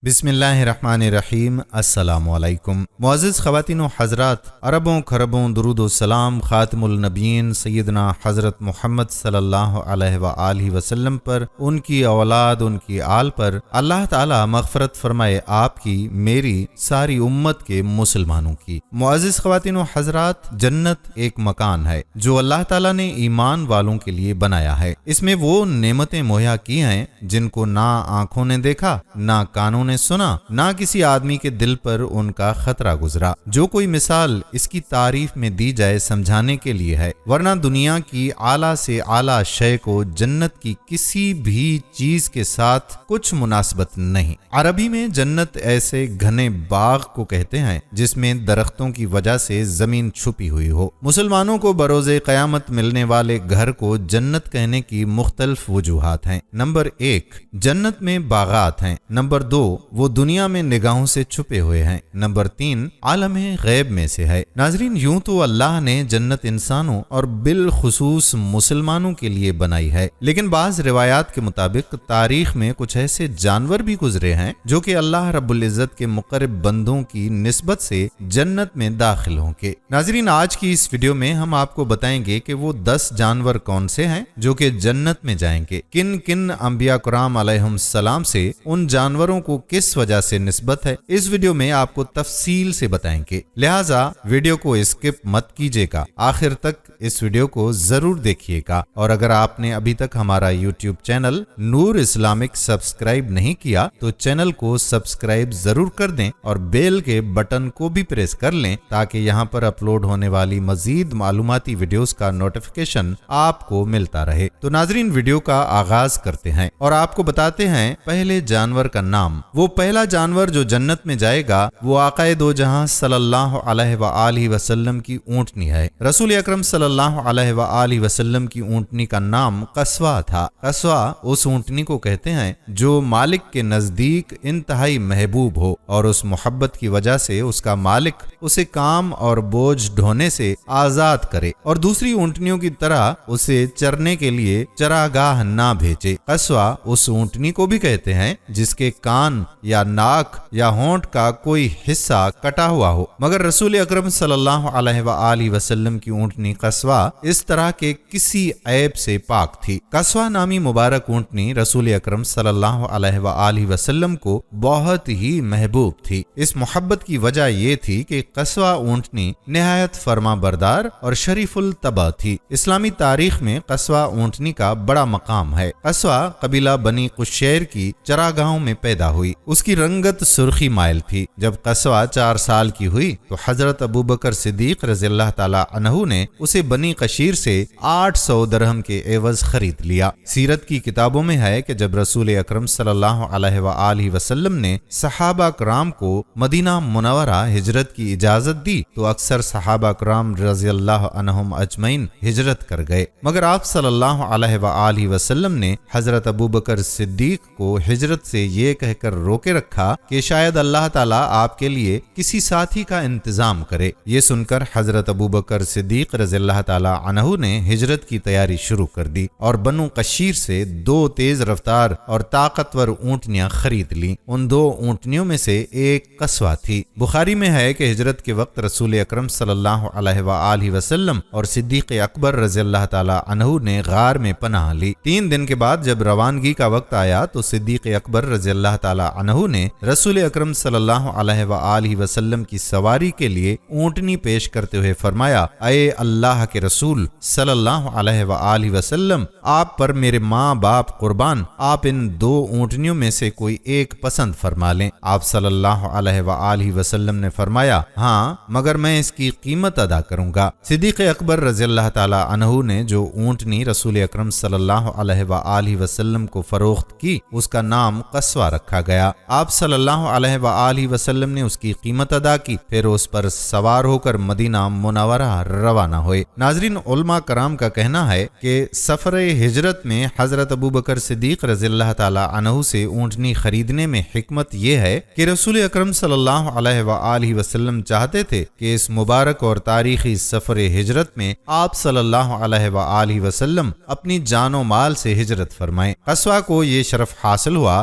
بسم اللہ الرحمن الرحیم۔ السلام علیکم معزز خواتین و حضرات، اربوں خربوں درود و سلام خاتم النبیین سیدنا حضرت محمد صلی اللہ علیہ وآلہ وسلم پر، ان کی اولاد، ان کی آل پر اللہ تعالی مغفرت فرمائے، آپ کی، میری، ساری امت کے مسلمانوں کی۔ معزز خواتین و حضرات، جنت ایک مکان ہے جو اللہ تعالی نے ایمان والوں کے لیے بنایا ہے۔ اس میں وہ نعمتیں مہیا کی ہیں جن کو نہ آنکھوں نے دیکھا، نہ کانوں نے سنا، نہ کسی آدمی کے دل پر ان کا خطرہ گزرا۔ جو کوئی مثال اس کی تعریف میں دی جائے سمجھانے کے لیے ہے، ورنہ دنیا کی اعلیٰ سے اعلیٰ شے کو جنت کی کسی بھی چیز کے ساتھ کچھ مناسبت نہیں۔ عربی میں جنت ایسے گھنے باغ کو کہتے ہیں جس میں درختوں کی وجہ سے زمین چھپی ہوئی ہو۔ مسلمانوں کو بروز قیامت ملنے والے گھر کو جنت کہنے کی مختلف وجوہات ہیں۔ نمبر 1، جنت میں باغات ہیں۔ نمبر 2، وہ دنیا میں نگاہوں سے چھپے ہوئے ہیں۔ نمبر 3، عالم غیب میں سے ہے۔ ناظرین، یوں تو اللہ نے جنت انسانوں اور بالخصوص مسلمانوں کے لیے بنائی ہے، لیکن بعض روایات کے مطابق تاریخ میں کچھ ایسے جانور بھی گزرے ہیں جو کہ اللہ رب العزت کے مقرب بندوں کی نسبت سے جنت میں داخل ہوں گے۔ ناظرین، آج کی اس ویڈیو میں ہم آپ کو بتائیں گے کہ وہ 10 جانور کون سے ہیں جو کہ جنت میں جائیں گے، کن کن انبیاء کرام علیہم السلام سے ان جانوروں کو کس وجہ سے نسبت ہے، اس ویڈیو میں آپ کو تفصیل سے بتائیں گے، لہٰذا ویڈیو کو اسکپ مت کیجیے گا، آخر تک اس ویڈیو کو ضرور دیکھیے گا۔ اور اگر آپ نے ابھی تک ہمارا یوٹیوب چینل نور اسلامک سبسکرائب نہیں کیا تو چینل کو سبسکرائب ضرور کر دیں اور بیل کے بٹن کو بھی پریس کر لیں تاکہ یہاں پر اپلوڈ ہونے والی مزید معلوماتی ویڈیوز کا نوٹیفیکیشن آپ کو ملتا رہے۔ تو ناظرین، ویڈیو کا آغاز کرتے ہیں اور آپ کو بتاتے ہیں پہلے جانور کا نام۔ وہ پہلا جانور جو جنت میں جائے گا وہ آقا دو جہاں صلی اللہ علیہ وآلہ وسلم کی اونٹنی ہے۔ رسول اکرم صلی اللہ علیہ وآلہ وسلم کی اونٹنی کا نام قصوہ تھا۔ قصوہ اس اونٹنی کو کہتے ہیں جو مالک کے نزدیک انتہائی محبوب ہو اور اس محبت کی وجہ سے اس کا مالک اسے کام اور بوجھ ڈھونے سے آزاد کرے اور دوسری اونٹنیوں کی طرح اسے چرنے کے لیے چراگاہ نہ بھیجے۔ قصوہ اس اونٹنی کو بھی کہتے ہیں جس کے کان یا ناک یا ہونٹ کا کوئی حصہ کٹا ہوا ہو، مگر رسول اکرم صلی اللہ علیہ وآلہ وسلم کی اونٹنی قصوہ اس طرح کے کسی عیب سے پاک تھی۔ قصوہ نامی مبارک اونٹنی رسول اکرم صلی اللہ علیہ وآلہ وسلم کو بہت ہی محبوب تھی۔ اس محبت کی وجہ یہ تھی کہ قصوہ اونٹنی نہایت فرما بردار اور شریف الطبع تھی۔ اسلامی تاریخ میں قصوہ اونٹنی کا بڑا مقام ہے۔ قصوہ قبیلہ بنی قشیر کی چراگاہوں میں پیدا ہوئی۔ اس کی رنگت سرخی مائل تھی۔ جب قصوہ 4 سال کی ہوئی تو حضرت ابوبکر صدیق رضی اللہ تعالی عنہ نے اسے بنی قشیر سے 800 درہم کے عوض خرید لیا۔ سیرت کی کتابوں میں ہے کہ جب رسول اکرم صلی اللہ علیہ وآلہ وسلم نے صحابہ کرام کو مدینہ منورہ ہجرت کی اجازت دی تو اکثر صحابہ کرام رضی اللہ عنہم اجمعین ہجرت کر گئے، مگر آپ صلی اللہ علیہ وآلہ وسلم نے حضرت ابوبکر صدیق کو ہجرت سے یہ کہہ کر روکے رکھا کہ شاید اللہ تعالیٰ آپ کے لیے کسی ساتھی کا انتظام کرے۔ یہ سن کر حضرت ابوبکر صدیق رضی اللہ تعالیٰ عنہ نے ہجرت کی تیاری شروع کر دی اور بنو قشیر سے 2 تیز رفتار اور طاقتور اونٹنیاں خرید لیں۔ ان 2 اونٹنیوں میں سے ایک قصوہ تھی۔ بخاری میں ہے کہ ہجرت کے وقت رسول اکرم صلی اللہ علیہ وآلہ وسلم اور صدیق اکبر رضی اللہ تعالیٰ عنہ نے غار میں پناہ لی۔ 3 دن کے بعد جب روانگی کا وقت آیا تو صدیق اکبر رضی اللہ تعالیٰ عنہ نے رسول اکرم صلی اللہ علیہ وآلہ وسلم کی سواری کے لیے اونٹنی پیش کرتے ہوئے فرمایا، اے اللہ کے رسول صلی اللہ علیہ وآلہ وسلم، آپ پر میرے ماں باپ قربان، آپ ان 2 اونٹنیوں میں سے کوئی ایک پسند فرما لیں۔ آپ صلی اللہ علیہ وآلہ وسلم نے فرمایا، ہاں، مگر میں اس کی قیمت ادا کروں گا۔ صدیق اکبر رضی اللہ تعالیٰ عنہ نے جو اونٹنی رسول اکرم صلی اللہ علیہ وآلہ وسلم کو فروخت کی اس کا نام قصوہ رکھا گیا۔ آپ صلی اللہ علیہ وآلہ وسلم نے اس کی قیمت ادا کی، پھر اس پر سوار ہو کر مدینہ منورہ روانہ ہوئے۔ ناظرین، علماء کرام کا کہنا ہے کہ سفر ہجرت میں حضرت ابوبکر صدیق رضی اللہ تعالی عنہ سے اونٹنی خریدنے میں حکمت یہ ہے کہ رسول اکرم صلی اللہ علیہ وآلہ وسلم چاہتے تھے کہ اس مبارک اور تاریخی سفر ہجرت میں آپ صلی اللہ علیہ وآلہ وسلم اپنی جان و مال سے ہجرت فرمائیں۔ قصوہ کو یہ شرف حاصل ہوا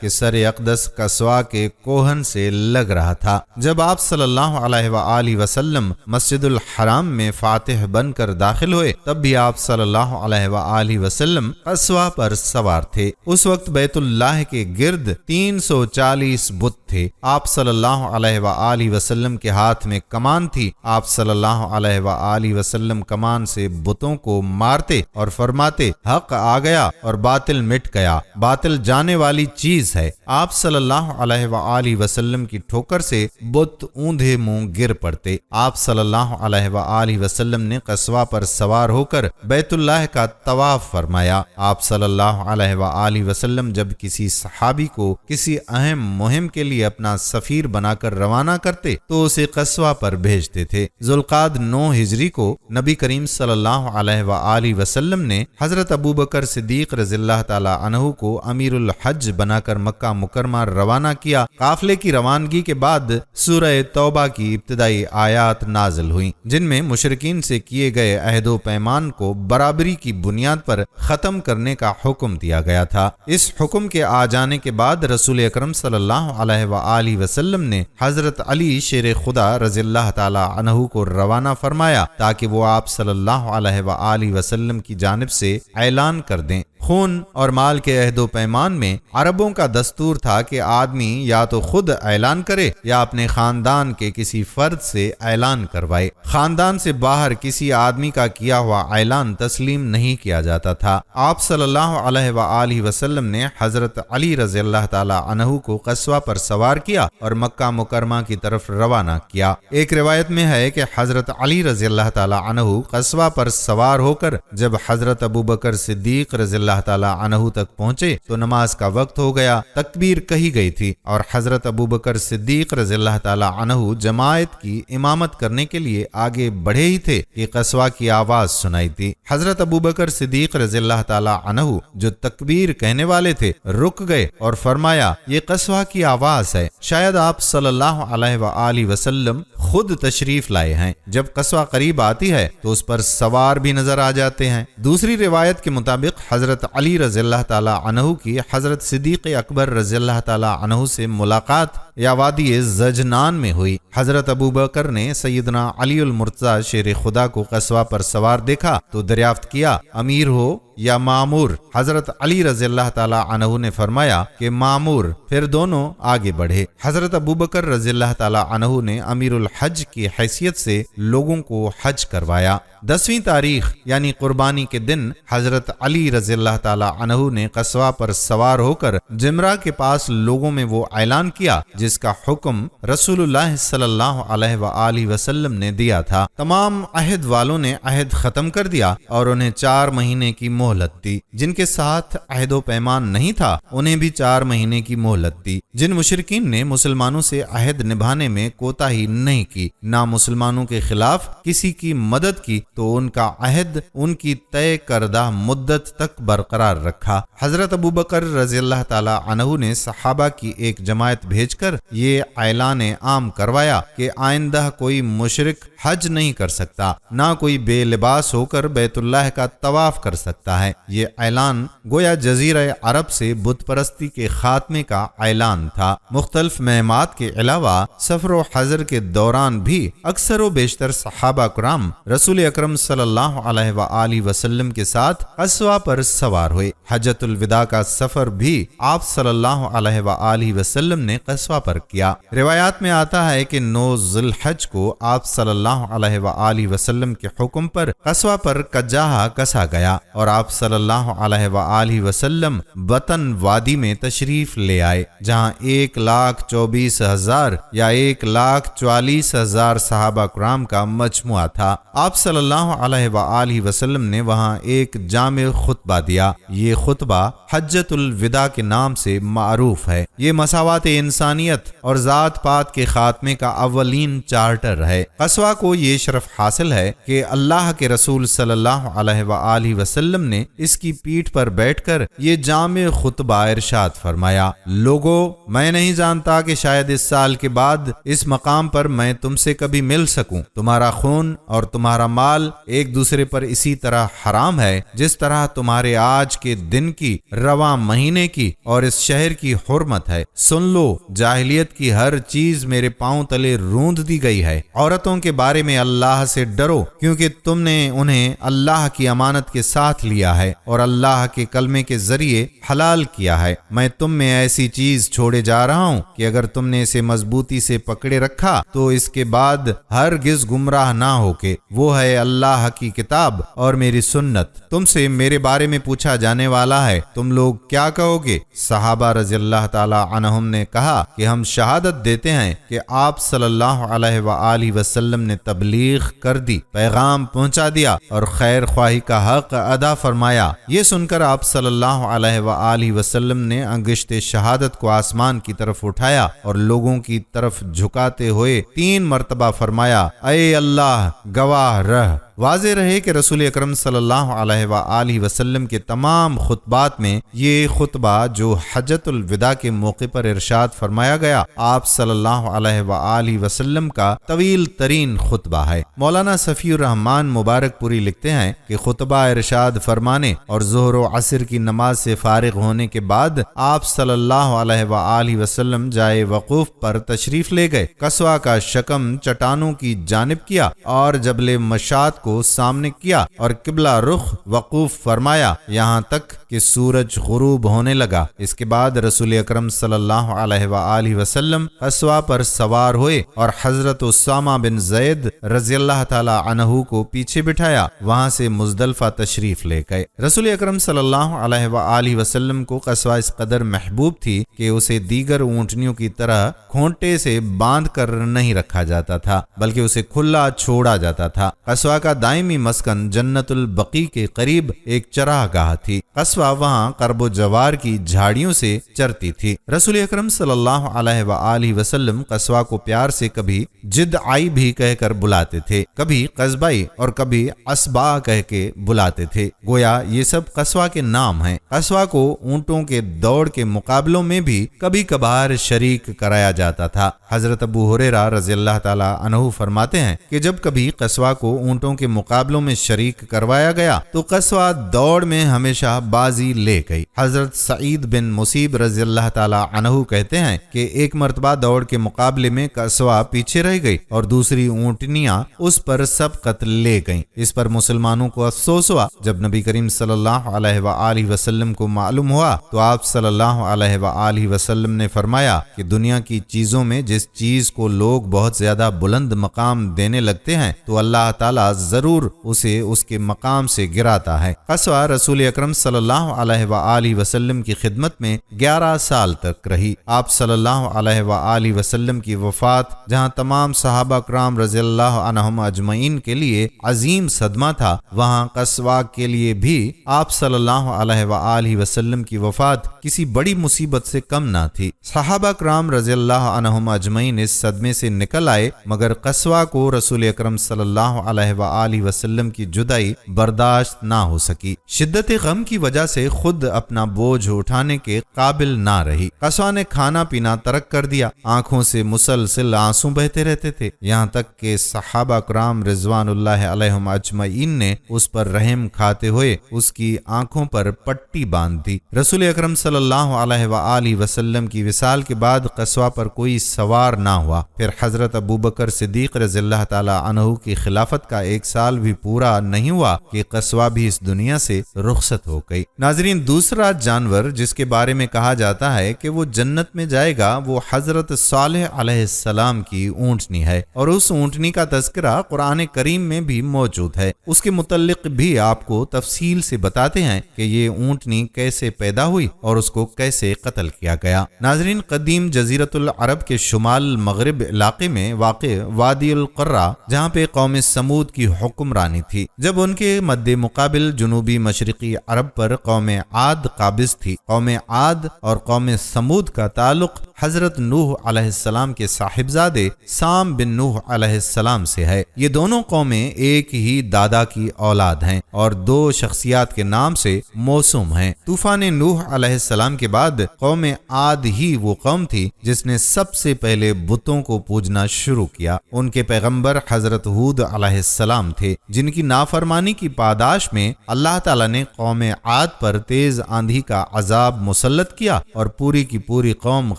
کہ سر اقدس قصوہ کے کوہن سے لگ رہا تھا۔ جب آپ صلی اللہ علیہ وآلہ وسلم مسجد الحرام میں فاتح بن کر داخل ہوئے تب بھی آپ صلی اللہ علیہ وآلہ وسلم قصوہ پر سوار تھے۔ اس وقت بیت اللہ کے گرد 340 بت تھے۔ آپ صلی اللہ علیہ وآلہ وسلم کے ہاتھ میں کمان تھی۔ آپ صلی اللہ علیہ وآلہ وسلم کمان سے بتوں کو مارتے اور فرماتے حق آ گیا اور باطل مٹ گیا، باطل جانے والی چیز ہے۔ آپ صلی اللہ علیہ وآلہ وسلم کی ٹھوکر سے بت اوندھے منہ گر پڑتے۔ آپ صلی اللہ علیہ وآلہ وسلم نے قصوہ پر سوار ہو کر بیت اللہ کا طواف فرمایا۔ آپ صلی اللہ علیہ وآلہ وسلم جب کسی صحابی کو کسی اہم مہم کے لیے اپنا سفیر بنا کر روانہ کرتے تو اسے قصوہ پر بھیجتے تھے۔ ذوالقعدہ 9 ہجری کو نبی کریم صلی اللہ علیہ وآلہ وسلم نے حضرت ابوبکر صدیق رضی اللہ تعالی عنہ کو امیر الحج بنا کر مکہ مکرمہ روانہ کیا۔ قافلے کی روانگی کے بعد سورہ توبہ کی ابتدائی آیات نازل ہوئیں جن میں مشرکین سے کیے گئے عہد و پیمان کو برابری کی بنیاد پر ختم کرنے کا حکم دیا گیا تھا۔ اس حکم کے آ جانے کے بعد رسول اکرم صلی اللہ علیہ وآلہ وسلم نے حضرت علی شیر خدا رضی اللہ تعالی عنہ کو روانہ فرمایا تاکہ وہ آپ صلی اللہ علیہ وآلہ وسلم کی جانب سے اعلان کر دیں۔ خون اور مال کے عہد و پیمان میں عربوں کا دستور تھا کہ آدمی یا تو خود اعلان کرے یا اپنے خاندان کے کسی فرد سے اعلان کروائے۔ خاندان سے باہر کسی آدمی کا کیا ہوا اعلان تسلیم نہیں کیا جاتا تھا۔ آپ صلی اللہ علیہ وآلہ وسلم نے حضرت علی رضی اللہ تعالی عنہ کو قصوہ پر سوار کیا اور مکہ مکرمہ کی طرف روانہ کیا۔ ایک روایت میں ہے کہ حضرت علی رضی اللہ تعالی عنہ قصوہ پر سوار ہو کر جب حضرت ابوبکر صدیق رضی اللہ تعالی عنہ تک پہنچے تو نماز کا وقت ہو گیا، تکبیر کہی گئی تھی اور حضرت ابوبکر صدیق رضی اللہ تعالی عنہ جماعت کی امامت کرنے کے لیے آگے بڑھے ہی تھے کہ قصوہ کی آواز سنائی تھی۔ حضرت ابوبکر صدیق رضی اللہ تعالی عنہ جو تکبیر کہنے والے تھے رک گئے اور فرمایا یہ قصوہ کی آواز ہے، شاید آپ صلی اللہ علیہ وآلہ وسلم خود تشریف لائے ہیں۔ جب قصوہ قریب آتی ہے تو اس پر سوار بھی نظر آ جاتے ہیں۔ دوسری روایت کے مطابق حضرت علی رضی اللہ تعالی عنہ کی حضرت صدیق اکبر رضی اللہ تعالی عنہ سے ملاقات یا وادی زجنان میں ہوئی۔ حضرت ابوبکر نے سیدنا علی المرتضی شیر خدا کو قصوہ پر سوار دیکھا تو دریافت کیا امیر ہو یا مامور؟ حضرت علی رضی اللہ تعالی عنہ نے فرمایا کہ مامور، پھر دونوں آگے بڑھے۔ حضرت ابوبکر رضی اللہ تعالی عنہ نے امیر الحج کی حیثیت سے لوگوں کو حج کروایا۔ 10ویں تاریخ یعنی قربانی کے دن حضرت علی رضی اللہ تعالی عنہ نے قصوہ پر سوار ہو کر جمرہ کے پاس لوگوں میں وہ اعلان کیا جس کا حکم رسول اللہ صلی اللہ علیہ وآلہ وسلم نے دیا تھا۔ تمام عہد والوں نے عہد ختم کر دیا اور انہیں 4 مہینے کی مہلت دی۔ جن کے ساتھ عہد و پیمان نہیں تھا انہیں بھی 4 مہینے کی مہلت دی۔ جن مشرکین نے مسلمانوں سے عہد نبھانے میں کوتاہی نہیں کی، نہ مسلمانوں کے خلاف کسی کی مدد کی، تو ان کا عہد ان کی طے کردہ مدت تک برقرار رکھا۔ حضرت ابوبکر رضی اللہ تعالی عنہ نے صحابہ کی ایک جماعت بھیج کر یہ اعلان عام کروایا کہ آئندہ کوئی مشرک حج نہیں کر سکتا، نہ کوئی بے لباس ہو کر بیت اللہ کا طواف کر سکتا ہے۔ یہ اعلان گویا جزیرہ عرب سے بت پرستی کے خاتمے کا اعلان تھا۔ مختلف مہمات کے علاوہ سفر و حضر کے دوران بھی اکثر و بیشتر صحابہ کرام رسول اکرم صلی اللہ علیہ وآلہ وسلم کے ساتھ قصوہ پر سوار ہوئے۔ حجۃ الوداع کا سفر بھی آپ صلی اللہ علیہ وآلہ وسلم نے قصوہ پر کیا۔ روایات میں آتا ہے کہ 9 ذی الحج کو آپ صلی اللہ علیہ وآلہ وسلم کے حکم پر قصوہ پر کجاہا کسا گیا اور آپ صلی اللہ علیہ وآلہ وسلم بطن وادی میں تشریف لے آئے جہاں 1,24,000 یا 1,44,000 صحابہ کرام کا مجموعہ تھا۔ آپ صلی اللہ علیہ وآلہ وسلم نے وہاں ایک جامع خطبہ دیا۔ یہ خطبہ حجۃ الوداع کے نام سے معروف ہے۔ یہ مساوات انسانیت اور ذات پات کے خاتمے کا اولین چارٹر ہے۔ قصوہ کو یہ شرف حاصل ہے کہ اللہ کے رسول صلی اللہ علیہ وآلہ وسلم نے اس کی پیٹھ پر بیٹھ کر یہ جامع خطبہ ارشاد فرمایا: لوگو، میں نہیں جانتا کہ شاید اس سال کے بعد اس مقام پر میں تم سے کبھی مل سکوں۔ تمہارا خون اور تمہارا مال ایک دوسرے پر اسی طرح حرام ہے جس طرح تمہارے آج کے دن کی، رواں مہینے کی اور اس شہر کی حرمت ہے۔ سن لو، جاہلیت کی ہر چیز میرے پاؤں تلے روند دی گئی ہے۔ عورتوں کے بارے میں اللہ سے ڈرو، کیونکہ تم نے انہیں اللہ کی امانت کے ساتھ لیا ہے اور اللہ کے کلمے کے ذریعے حلال کیا ہے۔ میں تم میں ایسی چیز چھوڑے جا رہا ہوں کہ اگر تم نے اسے مضبوطی سے پکڑے رکھا تو اس کے بعد ہرگز گمراہ نہ ہو کے، وہ ہے اللہ کی کتاب اور میری سنت۔ تم سے میرے بارے میں پوچھا جانے والا ہے، تم لوگ کیا کہو گے؟ صحابہ رضی اللہ تعالی عنہم نے کہا کہ ہم شہادت دیتے ہیں کہ آپ صلی اللہ علیہ وآلہ وسلم نے تبلیغ کر دی، پیغام پہنچا دیا اور خیر خواہی کا حق ادا فرمایا۔ یہ سن کر آپ صلی اللہ علیہ وآلہ وسلم نے انگشت شہادت کو آسمان کی طرف اٹھایا اور لوگوں کی طرف جھکاتے ہوئے 3 مرتبہ فرمایا: اے اللہ، گواہ رہ۔ واضح رہے کہ رسول اکرم صلی اللہ علیہ وآلہ وسلم کے تمام خطبات میں یہ خطبہ جو حجۃ الوداع کے موقع پر ارشاد فرمایا گیا، آپ صلی اللہ علیہ وآلہ وسلم کا طویل ترین خطبہ ہے۔ مولانا صفی الرحمن مبارک پوری لکھتے ہیں کہ خطبہ ارشاد فرمانے اور ظہر و عصر کی نماز سے فارغ ہونے کے بعد آپ صلی اللہ علیہ وآلہ وسلم جائے وقوف پر تشریف لے گئے، قصوہ کا شکم چٹانوں کی جانب کیا اور جبل مشات کو سامنے کیا اور قبلہ رخ وقوف فرمایا یہاں تک کہ سورج غروب ہونے لگا۔ اس کے بعد رسول اکرم صلی اللہ علیہ وآلہ وسلم قصوہ پر سوار ہوئے اور حضرت اسامہ بن زید رضی اللہ تعالی عنہ کو پیچھے بٹھایا، وہاں سے مزدلفہ تشریف لے گئے۔ رسول اکرم صلی اللہ علیہ وآلہ وسلم کو قصوہ اس قدر محبوب تھی کہ اسے دیگر اونٹنیوں کی طرح کھونٹے سے باندھ کر نہیں رکھا جاتا تھا، بلکہ اسے کھلا چھوڑا جاتا تھا۔ قصوہ کا دائمی مسکن جنت البقیع کے قریب ایک چراہ گاہ تھی۔ قصوہ وہاں قرب و جوار کی جھاڑیوں سے چرتی تھی۔ رسول اکرم صلی اللہ علیہ وآلہ وسلم قصوہ کو پیار سے کبھی جدعائی بھی کہہ کر بلاتے تھے، کبھی قصبائی اور کبھی اسبا کہہ کے بلاتے تھے، گویا یہ سب قصوہ کے نام ہیں۔ قصوہ کو اونٹوں کے دوڑ کے مقابلوں میں بھی کبھی کبھار شریک کرایا جاتا تھا۔ حضرت ابو ہریرہ رضی اللہ تعالی عنہ فرماتے ہیں کہ جب کبھی قصوہ کو اونٹوں کے مقابلوں میں شریک کروایا گیا تو قصوہ دوڑ میں ہمیشہ بازی لے گئی۔ حضرت سعید بن مسیب رضی اللہ تعالی عنہ کہتے ہیں کہ ایک مرتبہ دوڑ کے مقابلے میں قصوہ پیچھے رہ گئی اور دوسری اونٹنیاں اس پر سبقت لے گئیں۔ اس پر مسلمانوں کو افسوس ہوا۔ جب نبی کریم صلی اللہ علیہ وآلہ وسلم کو معلوم ہوا تو آپ صلی اللہ علیہ وآلہ وسلم نے فرمایا کہ دنیا کی چیزوں میں جس چیز کو لوگ بہت زیادہ بلند مقام دینے لگتے ہیں تو اللہ تعالیٰ ضرور اسے اس کے مقام سے گراتا ہے۔ قصوہ رسول اکرم صلی اللہ علیہ وآلہ وسلم کی خدمت میں 11 سال تک رہی۔ آپ صلی اللہ علیہ وآلہ وسلم کی وفات جہاں تمام صحابہ کرام رضی اللہ عنہم اجمعین کے لیے عظیم صدمہ تھا، وہاں قصوہ کے لیے بھی آپ صلی اللہ علیہ وآلہ وسلم کی وفات کسی بڑی مصیبت سے کم نہ تھی۔ صحابہ کرام رضی اللہ عنہم اجمعین اس صدمے سے نکل آئے، مگر قصوہ کو رسول اکرم صلی اللہ علیہ وآلہ وسلم کی جدائی برداشت نہ ہو سکی۔ شدت غم کی وجہ سے خود اپنا بوجھ اٹھانے کے قابل نہ رہی۔ قصوہ نے کھانا پینا ترک کر دیا، آنکھوں سے مسلسل آنسو بہتے رہتے تھے، یہاں تک کہ صحابہ کرام رضوان اللہ علیہم اجمعین نے اس پر رحم کھاتے ہوئے اس کی آنکھوں پر پٹی باندھ دی۔ رسول اکرم صلی اللہ علیہ وآلہ وسلم کی وصال کے بعد قصوہ پر کوئی سوار نہ ہوا۔ پھر حضرت ابوبکر صدیق رضی اللہ تعالی عنہ کی خلافت کا 1 سال بھی پورا نہیں ہوا کہ قصوہ بھی اس دنیا سے رخصت ہو گئی۔ ناظرین، دوسرا جانور جس کے بارے میں کہا جاتا ہے کہ وہ جنت میں جائے گا وہ حضرت صالح علیہ السلام کی اونٹنی ہے، اور اس اونٹنی کا تذکرہ قرآن کریم میں بھی موجود ہے۔ اس کے متعلق بھی آپ کو تفصیل سے بتاتے ہیں کہ یہ اونٹنی کیسے پیدا ہوئی اور اس کو کیسے قتل کیا گیا۔ ناظرین، قدیم جزیرۃ العرب کے شمال مغرب علاقے میں واقع وادی القرہ، جہاں پہ قوم سمود کی حکمرانی تھی، جب ان کے مد مقابل جنوبی مشرقی عرب پر قوم عاد قابض تھی۔ قوم عاد اور قوم سمود کا تعلق حضرت نوح علیہ السلام کے صاحبزادے سام بن نوح علیہ السلام سے ہے۔ یہ دونوں قومیں ایک ہی دادا کی اولاد ہیں اور دو شخصیات کے نام سے موسوم ہیں۔ طوفان نوح علیہ السلام کے بعد قوم عاد ہی وہ قوم تھی جس نے سب سے پہلے بتوں کو پوجنا شروع کیا۔ ان کے پیغمبر حضرت ہود علیہ السلام تھے، جن کی نافرمانی کی پاداش میں اللہ تعالیٰ نے قوم عاد پر تیز آندھی کا عذاب مسلط کیا اور پوری کی پوری قوم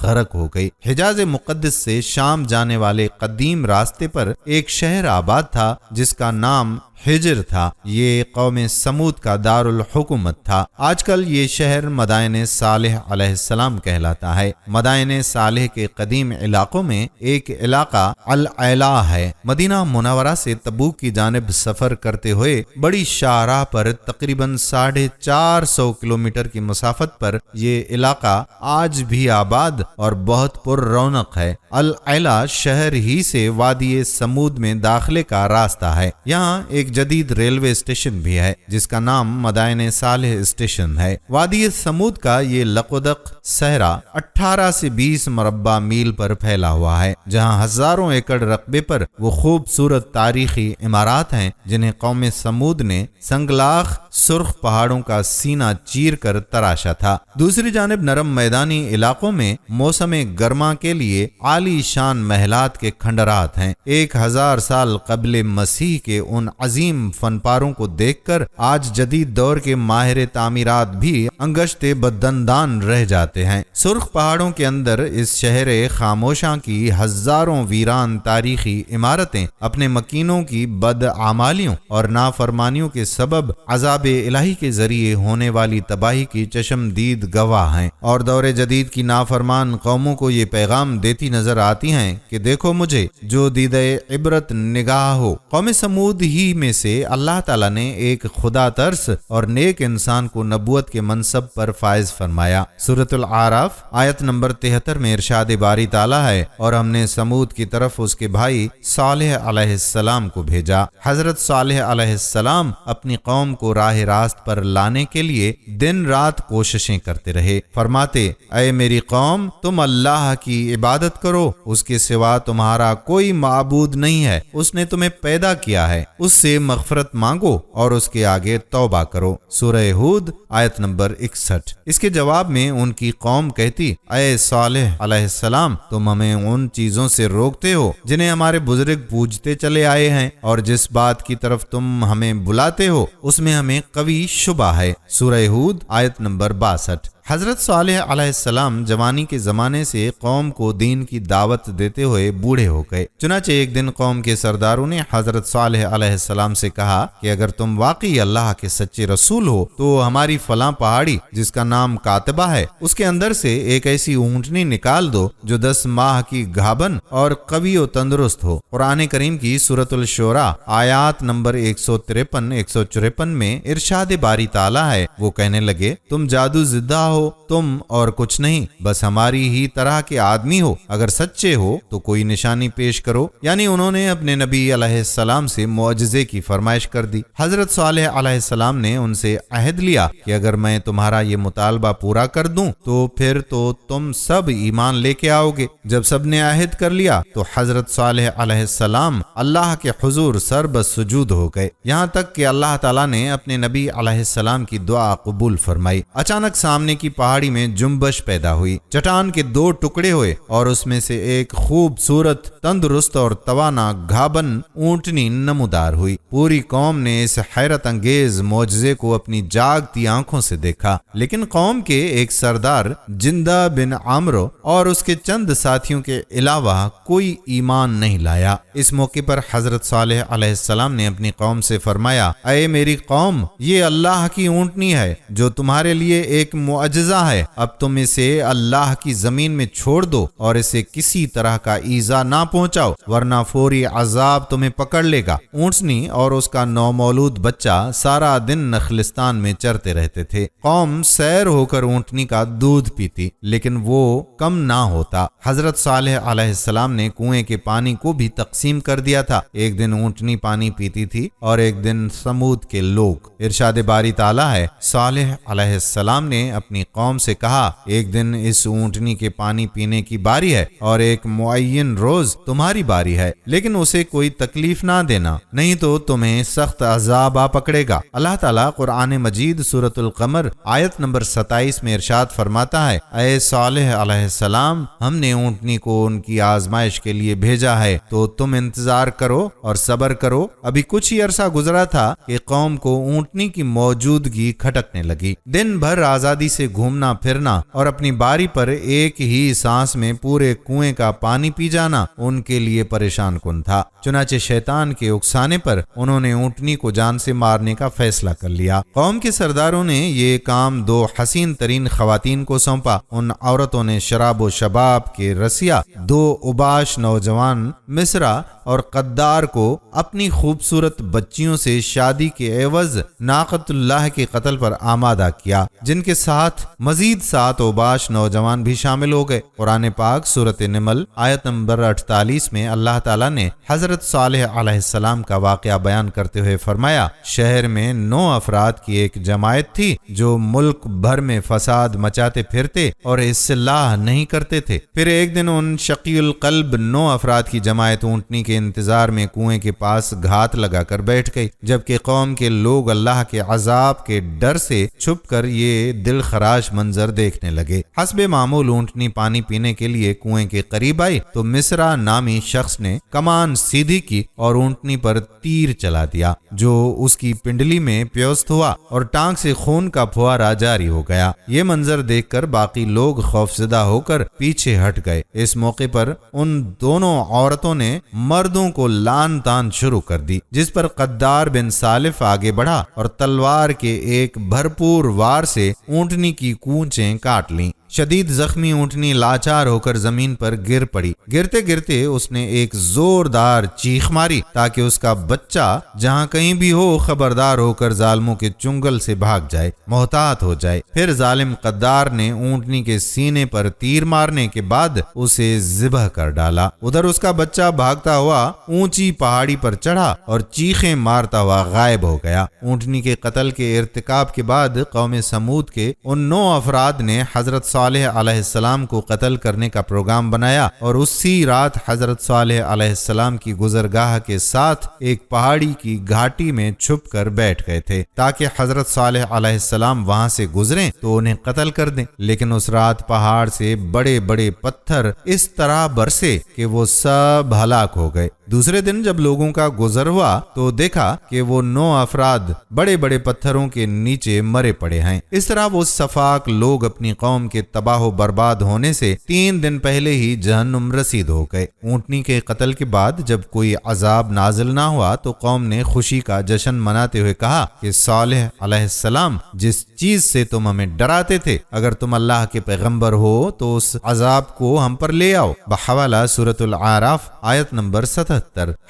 غرق ہو گئی۔ حجاز مقدس سے شام جانے والے قدیم راستے پر ایک شہر آباد تھا جس کا نام حجر تھا۔ یہ قوم سمود کا دارالحکومت تھا۔ آج کل یہ شہر مدائن صالح علیہ السلام کہلاتا ہے۔ مدائن صالح کے قدیم علاقوں میں ایک علاقہ العلا ہے۔ مدینہ منورہ سے تبوک کی جانب سفر کرتے ہوئے بڑی شاہراہ پر تقریباً 450 کلومیٹر کی مسافت پر یہ علاقہ آج بھی آباد اور بہت پر رونق ہے۔ العلا شہر ہی سے وادی سمود میں داخلے کا راستہ ہے۔ یہاں ایک جدید ریلوے اسٹیشن بھی ہے جس کا نام مدائن صالح اسٹیشن ہے۔ وادی سمود کا یہ لقدق صحرا 18 سے 20 مربع میل پر پھیلا ہوا ہے، جہاں ہزاروں ایکڑ رقبے پر وہ خوبصورت تاریخی عمارات ہیں جنہیں قوم سمود نے سنگلاخ سرخ پہاڑوں کا سینہ چیر کر تراشا تھا۔ دوسری جانب نرم میدانی علاقوں میں موسم گرما کے لیے عالی شان محلات کے کھنڈرات ہیں۔ 1000 سال قبل مسیح کے ان عظیم فن پاروں کو دیکھ کر آج جدید دور کے ماہر تعمیرات بھی انگشت بدندان رہ جاتے ہیں۔ سرخ پہاڑوں کے اندر اس شہر خاموشاں کی ہزاروں ویران تاریخی عمارتیں اپنے مکینوں کی بدعمالیوں اور نافرمانیوں کے سبب عذاب الہی کے ذریعے ہونے والی تباہی کی چشمدید گواہ ہیں، اور دور جدید کی نافرمان قوموں کو یہ پیغام دیتی نظر آتی ہیں کہ دیکھو مجھے جو دیدہ عبرت نگاہ ہو۔ قوم سمود ہی میں سے اللہ تعالیٰ نے ایک خدا ترس اور نیک انسان کو نبوت کے منصب پر فائز فرمایا۔ سورۃ الاعراف آیت نمبر 73 میں ارشاد باری تعالیٰ ہے، اور ہم نے سمود کی طرف اس کے بھائی صالح علیہ السلام کو بھیجا۔ حضرت صالح علیہ السلام اپنی قوم کو راہ راست پر لانے کے لیے دن رات کوششیں کرتے رہے۔ فرماتے، اے میری قوم، تم اللہ کی عبادت کرو، اس کے سوا تمہارا کوئی معبود نہیں ہے، اس نے تمہیں پیدا کیا ہے، اس سے مغفرت مانگو اور اس کے آگے توبہ کرو۔ سورہ ہود آیت نمبر 61۔ اس کے جواب میں ان کی قوم کہتی، اے صالح علیہ السلام، تم ہمیں ان چیزوں سے روکتے ہو جنہیں ہمارے بزرگ پوجتے چلے آئے ہیں، اور جس بات کی طرف تم ہمیں بلاتے ہو اس میں ہمیں قوی شبہ ہے۔ سورہ ہود آیت نمبر 62۔ حضرت صالح علیہ السلام جوانی کے زمانے سے قوم کو دین کی دعوت دیتے ہوئے بوڑھے ہو گئے۔ چنانچہ ایک دن قوم کے سرداروں نے حضرت صالح علیہ السلام سے کہا کہ اگر تم واقعی اللہ کے سچے رسول ہو تو ہماری فلاں پہاڑی جس کا نام کاتبہ ہے اس کے اندر سے ایک ایسی اونٹنی نکال دو جو 10 ماہ کی گھابن اور قوی و تندرست ہو۔ قرآن کریم کی سورۃ الشورى آیات نمبر 153-154 میں ارشاد باری تعالیٰ ہے، وہ کہنے لگے، تم جادو زدہ ہو، تم اور کچھ نہیں، بس ہماری ہی طرح کے آدمی ہو، اگر سچے ہو تو کوئی نشانی پیش کرو۔ یعنی انہوں نے اپنے نبی علیہ السلام سے معجزے کی فرمائش کر دی۔ حضرت صالح علیہ السلام نے ان سے عہد لیا کہ اگر میں تمہارا یہ مطالبہ پورا کر دوں تو پھر تو تم سب ایمان لے کے آؤ گے۔ جب سب نے عہد کر لیا تو حضرت صالح علیہ السلام اللہ کے حضور سر بسجود ہو گئے، یہاں تک کہ اللہ تعالیٰ نے اپنے نبی علیہ السلام کی دعا قبول فرمائی۔ اچانک سامنے کی پہاڑی میں جنبش پیدا ہوئی، چٹان کے 2 ٹکڑے ہوئے اور اس میں سے ایک خوبصورت تندرست اور توانا گھابن اونٹنی نمودار ہوئی۔ پوری قوم نے اس حیرت انگیز معجزے کو اپنی جاگتی آنکھوں سے دیکھا، لیکن قوم کے ایک سردار جندہ بن عمرو اور اس کے چند ساتھیوں کے علاوہ کوئی ایمان نہیں لایا۔ اس موقع پر حضرت صالح علیہ السلام نے اپنی قوم سے فرمایا، اے میری قوم، یہ اللہ کی اونٹنی ہے جو تمہارے لیے ایک معجزہ ہے، اب تم اسے اللہ کی زمین میں چھوڑ دو اور اسے کسی طرح کا ایذا نہ پہنچاؤ ورنہ فوری عذاب تمہیں پکڑ لے گا۔ اونٹنی اور اس کا نومولود بچہ سارا دن نخلستان میں چرتے رہتے تھے۔ قوم سیر ہو کر اونٹنی کا دودھ پیتی لیکن وہ کم نہ ہوتا۔ حضرت صالح علیہ السلام نے کنویں کے پانی کو بھی تقسیم کر دیا تھا۔ ایک دن اونٹنی پانی پیتی تھی اور ایک دن سمود کے لوگ۔ ارشاد باری تعالیٰ ہے، صالح علیہ السلام نے اپنی اپنی قوم سے کہا، ایک دن اس اونٹنی کے پانی پینے کی باری ہے اور ایک معین روز تمہاری باری ہے، لیکن اسے کوئی تکلیف نہ دینا، نہیں تو تمہیں سخت عذاب آ پکڑے گا۔ اللہ تعالیٰ قرآن مجید سورۃ القمر آیت نمبر 27 میں ارشاد فرماتا ہے، اے صالح علیہ السلام، ہم نے اونٹنی کو ان کی آزمائش کے لیے بھیجا ہے، تو تم انتظار کرو اور صبر کرو۔ ابھی کچھ ہی عرصہ گزرا تھا کہ قوم کو اونٹنی کی موجودگی کھٹکنے لگی۔ دن بھر آزادی سے گھومنا پھرنا اور اپنی باری پر ایک ہی سانس میں پورے کنویں کا پانی پی جانا ان کے لیے پریشان کن تھا۔ چنانچہ شیطان کے اکسانے پر انہوں نے اونٹنی کو جان سے مارنے کا فیصلہ کر لیا۔ قوم کے سرداروں نے یہ کام دو حسین ترین خواتین کو سونپا۔ ان عورتوں نے شراب و شباب کے رسیا دو اوباش نوجوان مصرا اور قدار کو اپنی خوبصورت بچیوں سے شادی کے عوض ناقۃ اللہ کے قتل پر آمادہ کیا، جن کے ساتھ مزید 7 اوباش نوجوان بھی شامل ہو گئے۔ قرآن پاک سورۃ نمل آیت نمبر 48 میں اللہ تعالیٰ نے حضرت صالح علیہ السلام کا واقعہ بیان کرتے ہوئے فرمایا، شہر میں 9 افراد کی ایک جماعت تھی جو ملک بھر میں فساد مچاتے پھرتے اور اصلاح نہیں کرتے تھے۔ پھر ایک دن ان شقی القلب 9 افراد کی جماعت اونٹنی کے انتظار میں کنویں کے پاس گھات لگا کر بیٹھ گئی، جبکہ قوم کے لوگ اللہ کے عذاب کے ڈر سے چھپ کر یہ دل خراش منظر دیکھنے لگے۔ حسب معمول اونٹنی پانی پینے کے لیے کنویں کے قریب آئی تو مصرا نامی شخص نے کمان سیدھی کی اور اونٹنی پر تیر چلا دیا، جو اس کی پنڈلی میں پیوست ہوا اور ٹانگ سے خون کا پھوارا جاری ہو گیا۔ یہ منظر دیکھ کر باقی لوگ خوفزدہ ہو کر پیچھے ہٹ گئے۔ اس موقع پر ان دونوں عورتوں نے مردوں کو لان تان شروع کر دی، جس پر قدار بن سالف آگے بڑھا اور تلوار کے ایک بھرپور وار سے اونٹنی کی کونچیں کاٹ لیں۔ شدید زخمی اونٹنی لاچار ہو کر زمین پر گر پڑی۔ گرتے گرتے اس نے ایک زوردار چیخ ماری تاکہ اس کا بچہ جہاں کہیں بھی ہو خبردار ہو کر ظالموں کے چنگل سے بھاگ جائے، محتاط ہو جائے۔ پھر ظالم قدار نے اونٹنی کے سینے پر تیر مارنے کے بعد اسے ذبح کر ڈالا۔ ادھر اس کا بچہ بھاگتا ہوا اونچی پہاڑی پر چڑھا اور چیخیں مارتا ہوا غائب ہو گیا۔ اونٹنی کے قتل کے ارتکاب کے بعد قوم سمود کے ان 9 افراد نے حضرت صالح علیہ السلام کو قتل کرنے کا پروگرام بنایا اور اسی رات حضرت صالح علیہ السلام کی گزرگاہ کے ساتھ ایک پہاڑی کی گھاٹی میں چھپ کر بیٹھ گئے تھے تاکہ حضرت صالح علیہ السلام وہاں سے گزریں تو انہیں قتل کر دیں۔ لیکن اس رات پہاڑ سے بڑے بڑے پتھر اس طرح برسے کہ وہ سب ہلاک ہو گئے۔ دوسرے دن جب لوگوں کا گزر ہوا تو دیکھا کہ وہ 9 افراد بڑے بڑے پتھروں کے نیچے مرے پڑے ہیں۔ اس طرح وہ صفاق لوگ اپنی قوم کے تباہ و برباد ہونے سے 3 دن پہلے ہی جہنم رسید ہو گئے۔ اونٹنی کے قتل کے بعد جب کوئی عذاب نازل نہ ہوا تو قوم نے خوشی کا جشن مناتے ہوئے کہا کہ صالح علیہ السلام، جس چیز سے تم ہمیں ڈراتے تھے، اگر تم اللہ کے پیغمبر ہو تو اس عذاب کو ہم پر لے آؤ۔ بحوالہ سورۃ الاعراف آیت نمبر 77۔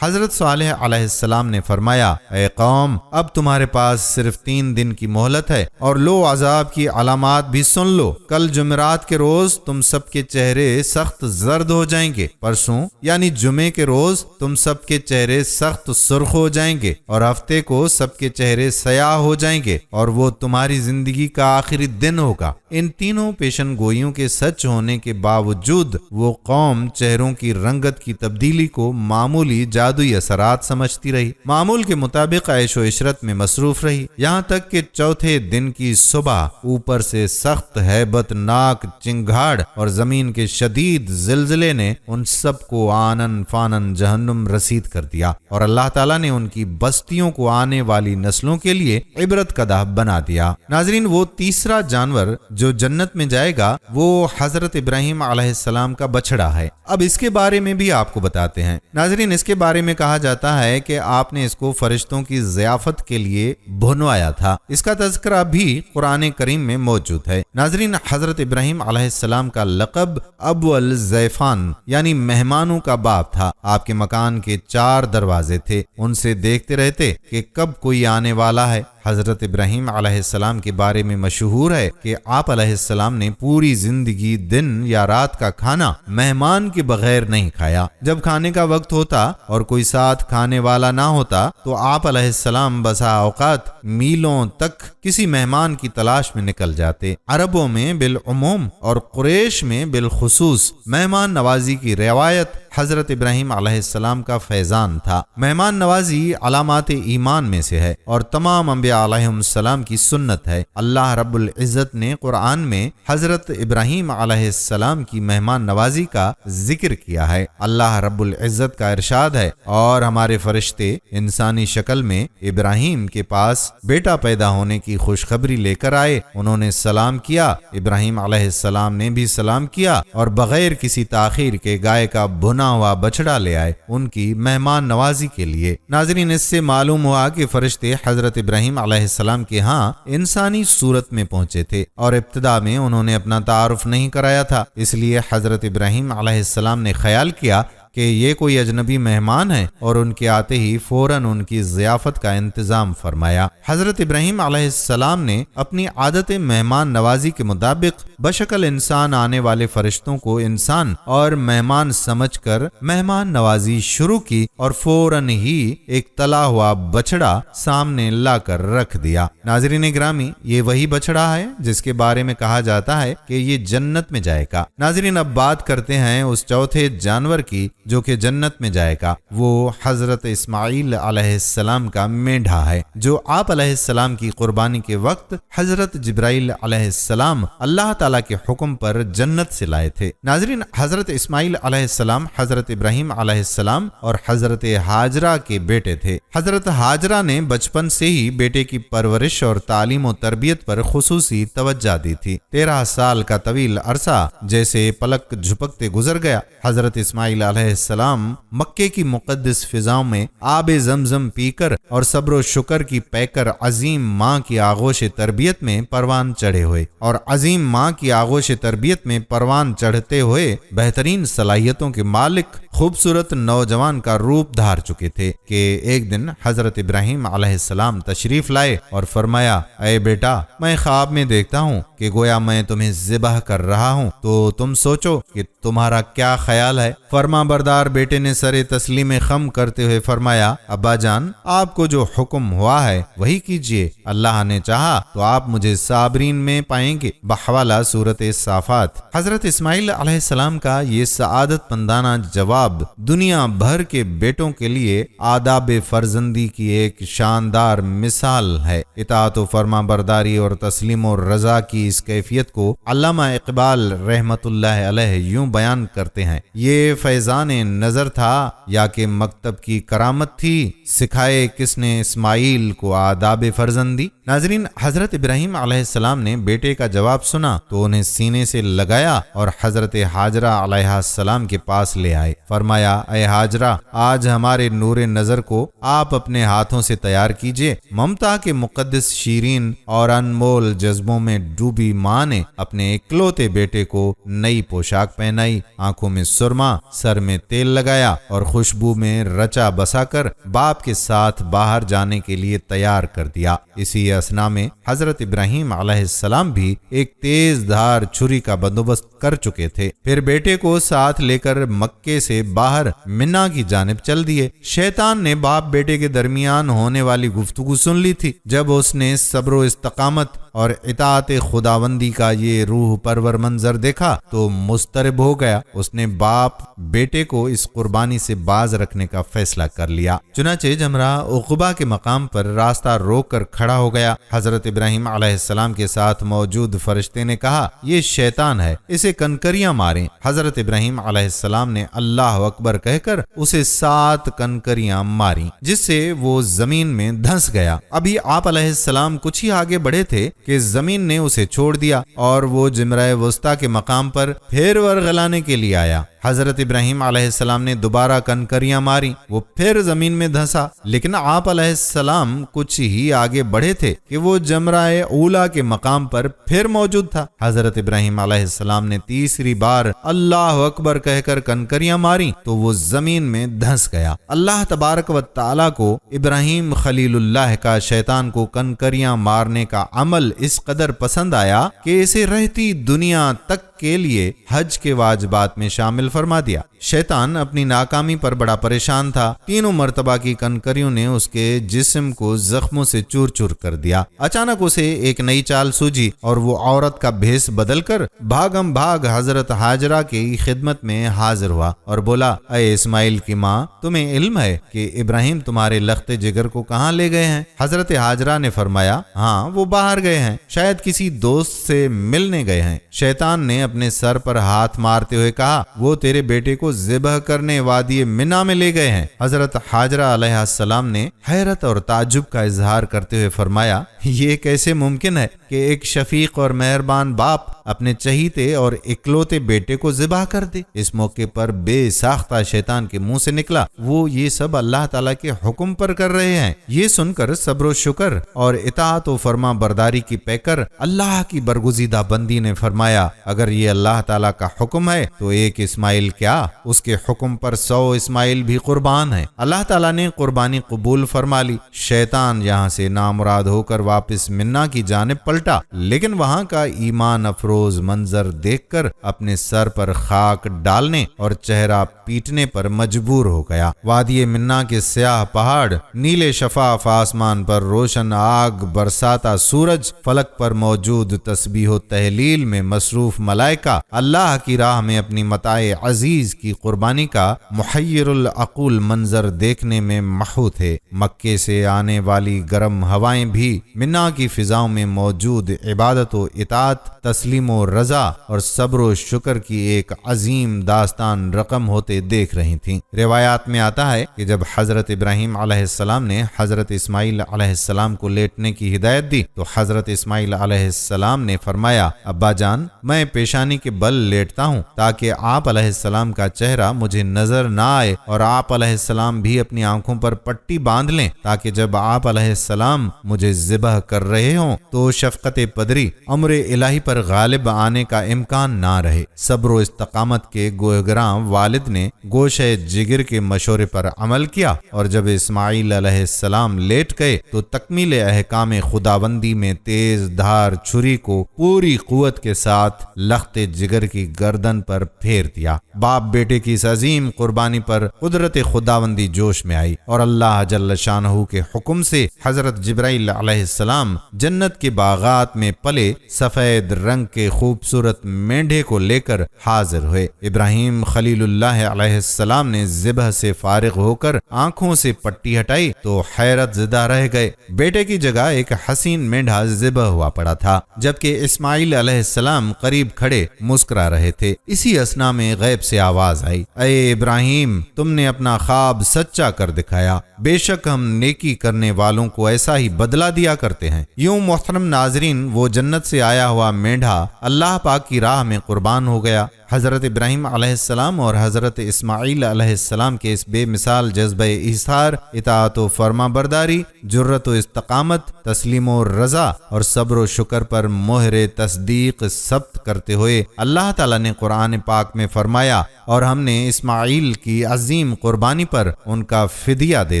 حضرت صالح علیہ السلام نے فرمایا، اے قوم، اب تمہارے پاس صرف 3 دن کی مہلت ہے اور لو عذاب کی علامات بھی سن لو۔ کل جمعرات کے روز تم سب کے چہرے سخت زرد ہو جائیں گے، پرسوں یعنی جمعے کے روز تم سب کے چہرے سخت سرخ ہو جائیں گے، اور ہفتے کو سب کے چہرے سیاہ ہو جائیں گے، اور وہ تمہاری زندگی کا آخری دن ہوگا۔ ان تینوں پیشن گوئیوں کے سچ ہونے کے باوجود وہ قوم چہروں کی رنگت کی تبدیلی کو معمولی جادوئی اثرات سمجھتی رہی، معمول کے مطابق عیش و عشرت میں مصروف رہی، یہاں تک کہ چوتھے دن کی صبح اوپر سے سخت ہیبت ناک چنگھاڑ اور زمین کے شدید زلزلے نے ان سب کو آنن فانن جہنم رسید کر دیا، اور اللہ تعالیٰ نے ان کی بستیوں کو آنے والی نسلوں کے لیے عبرت کا دہ بنا دیا۔ ناظرین، وہ تیسرا جانور جو جنت میں جائے گا وہ حضرت ابراہیم علیہ السلام کا بچڑا ہے۔ اب اس کے بارے میں بھی آپ کو بتاتے ہیں۔ ناظرین، اس کے بارے میں کہا جاتا ہے کہ آپ نے اس کو فرشتوں کی ضیافت کے لیے بھنوایا تھا۔ اس کا تذکرہ بھی قرآن کریم میں موجود ہے۔ ناظرین، حضرت ابراہیم علیہ السلام کا لقب ابو الضیفان یعنی مہمانوں کا باپ تھا۔ آپ کے مکان کے 4 دروازے تھے، ان سے دیکھتے رہتے کہ کب کوئی آنے والا ہے۔ حضرت ابراہیم علیہ السلام کے بارے میں مشہور ہے کہ آپ علیہ السلام نے پوری زندگی دن یا رات کا کھانا مہمان کے بغیر نہیں کھایا۔ جب کھانے کا وقت ہوتا اور کوئی ساتھ کھانے والا نہ ہوتا تو آپ علیہ السلام بسا اوقات میلوں تک کسی مہمان کی تلاش میں نکل جاتے۔ عربوں میں بالعموم اور قریش میں بالخصوص مہمان نوازی کی روایت حضرت ابراہیم علیہ السلام کا فیضان تھا۔ مہمان نوازی علامات ایمان میں سے ہے اور تمام انبیاء علیہ السلام کی سنت ہے۔ اللہ رب العزت نے قرآن میں حضرت ابراہیم علیہ السلام کی مہمان نوازی کا ذکر کیا ہے۔ اللہ رب العزت کا ارشاد ہے، اور ہمارے فرشتے انسانی شکل میں ابراہیم کے پاس بیٹا پیدا ہونے کی خوشخبری لے کر آئے۔ انہوں نے سلام کیا، ابراہیم علیہ السلام نے بھی سلام کیا اور بغیر کسی تاخیر کے گائے کا بھنا ہوا بچڑا لے آئے ان کی مہمان نوازی کے لیے۔ ناظرین، اس سے معلوم ہوا کہ فرشتے حضرت ابراہیم علیہ السلام کے ہاں انسانی صورت میں پہنچے تھے اور ابتدا میں انہوں نے اپنا تعارف نہیں کرایا تھا، اس لیے حضرت ابراہیم علیہ السلام نے خیال کیا کہ یہ کوئی اجنبی مہمان ہے اور ان کے آتے ہی فوراً ان کی ضیافت کا انتظام فرمایا۔ حضرت ابراہیم علیہ السلام نے اپنی عادت مہمان نوازی کے مطابق بشکل انسان آنے والے فرشتوں کو انسان اور مہمان سمجھ کر مہمان نوازی شروع کی اور فوراً ہی ایک تلا ہوا بچڑا سامنے لا کر رکھ دیا۔ ناظرین گرامی، یہ وہی بچڑا ہے جس کے بارے میں کہا جاتا ہے کہ یہ جنت میں جائے گا۔ ناظرین، اب بات کرتے ہیں اس چوتھے جانور کی جو کہ جنت میں جائے گا۔ وہ حضرت اسماعیل علیہ السلام کا مینڈھا ہے، جو آپ علیہ السلام کی قربانی کے وقت حضرت جبرائیل علیہ السلام اللہ تعالیٰ کے حکم پر جنت سے لائے تھے۔ ناظرین، حضرت اسماعیل علیہ السلام حضرت ابراہیم علیہ السلام اور حضرت ہاجرہ کے بیٹے تھے۔ حضرت ہاجرہ نے بچپن سے ہی بیٹے کی پرورش اور تعلیم و تربیت پر خصوصی توجہ دی تھی۔ 13 سال کا طویل عرصہ جیسے پلک جھپکتے گزر گیا۔ حضرت اسماعیل علیہ السلام مکے کی مقدس فضاؤں میں آب زمزم پی کر اور صبر و شکر کی پے کر عظیم ماں کی آغوش تربیت میں پروان چڑھے ہوئے اور عظیم ماں کی آغوش تربیت میں پروان چڑھتے ہوئے بہترین صلاحیتوں کے مالک خوبصورت نوجوان کا روپ دھار چکے تھے کہ ایک دن حضرت ابراہیم علیہ السلام تشریف لائے اور فرمایا، اے بیٹا، میں خواب میں دیکھتا ہوں کہ گویا میں تمہیں ذبح کر رہا ہوں، تو تم سوچو کہ تمہارا کیا خیال ہے؟ فرما بردار بیٹے نے سر تسلیم خم کرتے ہوئے فرمایا، ابا جان، آپ کو جو حکم ہوا ہے وہی کیجیے، اللہ نے چاہا تو آپ مجھے صابرین میں پائیں گے۔ بحوالہ سورۃ صافات۔ حضرت اسماعیل علیہ السلام کا یہ سعادت مندانہ جواب دنیا بھر کے بیٹوں کے لیے آداب فرزندی کی ایک شاندار مثال ہے۔ اطاعت و فرما برداری اور تسلیم و رضا کی اس کیفیت کو علامہ اقبال رحمت اللہ علیہ یوں بیان کرتے ہیں، یہ فیضان نظر تھا یا کہ مکتب کی کرامت تھی، سکھائے کس نے اسماعیل کو آداب فرزندی۔ ناظرین، حضرت ابراہیم علیہ السلام نے بیٹے کا جواب سنا تو انہیں سینے سے لگایا اور حضرت ہاجرہ علیہ السلام کے پاس لے آئے۔ فرمایا، اے ہاجرہ، آج ہمارے نور نظر کو آپ اپنے ہاتھوں سے تیار کیجئے۔ ممتا کے مقدس شیرین اور انمول جذبوں میں ڈوبی ماں نے اپنے اکلوتے بیٹے کو نئی پوشاک پہنائی، آنکھوں میں سرما، سر میں تیل لگایا اور خوشبو میں رچا بسا کر باپ کے ساتھ باہر جانے کے لیے تیار کر دیا۔ اسی اسنا میں حضرت ابراہیم علیہ السلام بھی ایک تیز دھار چھری کا بندوبست کر چکے تھے۔ پھر بیٹے کو ساتھ لے کر مکے سے باہر منا کی جانب چل دیے۔ شیطان نے باپ بیٹے کے درمیان ہونے والی گفتگو سن لی تھی۔ جب اس نے صبر و استقامت اور اطاعت خداوندی کا یہ روح پرور منظر دیکھا تو مضطرب ہو گیا۔ اس نے باپ بیٹے کو اس قربانی سے باز رکھنے کا فیصلہ کر لیا۔ چنانچہ جمرہ عقبہ کے مقام پر راستہ روک کر کھڑا ہو گیا۔ حضرت ابراہیم علیہ السلام کے ساتھ موجود فرشتے نے کہا، یہ شیطان ہے، اسے کنکریاں ماریں۔ حضرت ابراہیم علیہ السلام نے اللہ اکبر کہہ کر اسے 7 کنکریاں ماری، جس سے وہ زمین میں دھنس گیا۔ ابھی آپ علیہ السلام کچھ ہی آگے بڑھے تھے کہ زمین نے اسے چھوڑ دیا اور وہ جمرہ وسطیٰ کے مقام پر پھر ورغلانے کے لیے آیا۔ حضرت ابراہیم علیہ السلام نے دوبارہ کنکریاں ماری، وہ پھر زمین میں دھنسا، لیکن آپ علیہ السلام کچھ ہی آگے بڑھے تھے کہ وہ جمرہ اولا کے مقام پر پھر موجود تھا۔ حضرت ابراہیم علیہ السلام نے تیسری بار اللہ اکبر کہہ کر کنکریاں ماری تو وہ زمین میں دھنس گیا۔ اللہ تبارک و تعالیٰ کو ابراہیم خلیل اللہ کا شیطان کو کنکریاں مارنے کا عمل اس قدر پسند آیا کہ اسے رہتی دنیا تک کے لیے حج کے واجبات میں شامل فرما دیا۔ شیطان اپنی ناکامی پر بڑا پریشان تھا۔ تینوں مرتبہ کی کنکریوں نے اس کے جسم کو زخموں سے چور چور کر دیا۔ اچانک اسے ایک نئی چال سوجی اور وہ عورت کا بھیس بدل کر بھاگم بھاگ حضرت ہاجرہ کی خدمت میں حاضر ہوا اور بولا، اے اسماعیل کی ماں، تمہیں علم ہے کہ ابراہیم تمہارے لخت جگر کو کہاں لے گئے ہیں؟ حضرت ہاجرہ نے فرمایا، ہاں وہ باہر گئے ہیں، شاید کسی دوست سے ملنے گئے ہیں۔ شیطان نے اپنے سر پر ہاتھ مارتے ہوئے کہا، وہ تیرے بیٹے کو ذبح کرنے وادی منا میں لے گئے ہیں۔ حضرت ہاجرہ علیہ السلام نے حیرت اور تعجب کا اظہار کرتے ہوئے فرمایا، یہ کیسے ممکن ہے کہ ایک شفیق اور مہربان باپ اپنے چہیتے اور اکلوتے بیٹے کو ذبح کر دے؟ اس موقع پر بے ساختہ شیطان کے منہ سے نکلا، وہ یہ سب اللہ تعالیٰ کے حکم پر کر رہے ہیں۔ یہ سن کر صبر و شکر اور اطاعت و فرما برداری کی پیکر اللہ کی برگزیدہ بندی نے فرمایا، اگر یہ اللہ تعالیٰ کا حکم ہے تو ایک اسماعیل کیا، اس کے حکم پر 100 اسماعیل بھی قربان ہیں۔ اللہ تعالیٰ نے قربانی قبول فرما لی۔ شیطان یہاں سے نامراد ہو کر واپس منا کی جانب پلٹا، لیکن وہاں کا ایمان افروز منظر دیکھ کر اپنے سر پر خاک ڈالنے اور چہرہ پیٹنے پر مجبور ہو گیا۔ وادی منا کے سیاہ پہاڑ، نیلے شفاف آسمان پر روشن آگ برساتا سورج، فلک پر موجود تسبیح و تہلیل میں مصروف ملائکہ، اللہ کی راہ میں اپنی متاع عزیز کی قربانی کا محیر العقول منظر دیکھنے میں محو تھے۔ مکے سے آنے والی گرم ہوائیں بھی منا کی فضاؤں میں موجود عبادت و اطاعت، تسلیم و رضا اور صبر و شکر کی ایک عظیم داستان رقم ہوتے دیکھ رہی تھیں۔ روایات میں آتا ہے کہ جب حضرت ابراہیم علیہ السلام نے حضرت اسماعیل علیہ السلام کو لیٹنے کی ہدایت دی تو حضرت اسماعیل علیہ السلام نے فرمایا، ابا جان، میں پیشانی کے بل لیٹتا ہوں تاکہ آپ علیہ السلام کا چہرہ مجھے نظر نہ آئے، اور آپ علیہ السلام بھی اپنی آنکھوں پر پٹی باندھ لیں تاکہ جب آپ علیہ السلام مجھے ذبح کر رہے ہوں تو شفقت پدری امر الہی پر غالب آنے کا امکان نہ رہے۔ صبر و استقامت کے گوہگراں والد نے گوشہ جگر کے مشورے پر عمل کیا، اور جب اسماعیل علیہ السلام لیٹ گئے تو تکمیل احکام خداوندی میں تیز دھار چھری کو پوری قوت کے ساتھ لخت جگر کی گردن پر پھیر دیا۔ باپ بیٹے کی اس عظیم قربانی پر قدرت خداوندی جوش میں آئی، اور اللہ جل شانہ کے حکم سے حضرت جبرائیل علیہ السلام جنت کے باغات میں پلے سفید رنگ کے خوبصورت مینڈھے کو لے کر حاضر ہوئے۔ ابراہیم خلیل اللہ علیہ السلام نے ذبح سے فارغ ہو کر آنکھوں سے پٹی ہٹائی تو حیرت زدہ رہ گئے۔ بیٹے کی جگہ ایک حسین مینڈھا ذبح ہوا پڑا تھا، جبکہ اسماعیل علیہ السلام قریب کھڑے مسکرا رہے تھے۔ اسی اثنا میں غیب سے آواز آئی، اے ابراہیم، تم نے اپنا خواب سچا کر دکھایا، بے شک ہم نیکی کرنے والوں کو ایسا ہی بدلہ دیا کرتے ہیں۔ یوں محترم ناظرین، وہ جنت سے آیا ہوا مینڈھا اللہ پاک کی راہ میں قربان ہو گیا۔ حضرت ابراہیم علیہ السلام اور حضرت اسماعیل علیہ السلام کے اس بے مثال جذبہ ایثار، اطاعت و فرما برداری، جرت و استقامت، تسلیم و رضا اور صبر و شکر پر مہر تصدیق ثبت کرتے ہوئے اللہ تعالیٰ نے قرآن پاک میں فرمایا، اور ہم نے اسماعیل کی عظیم قربانی پر ان کا فدیہ دے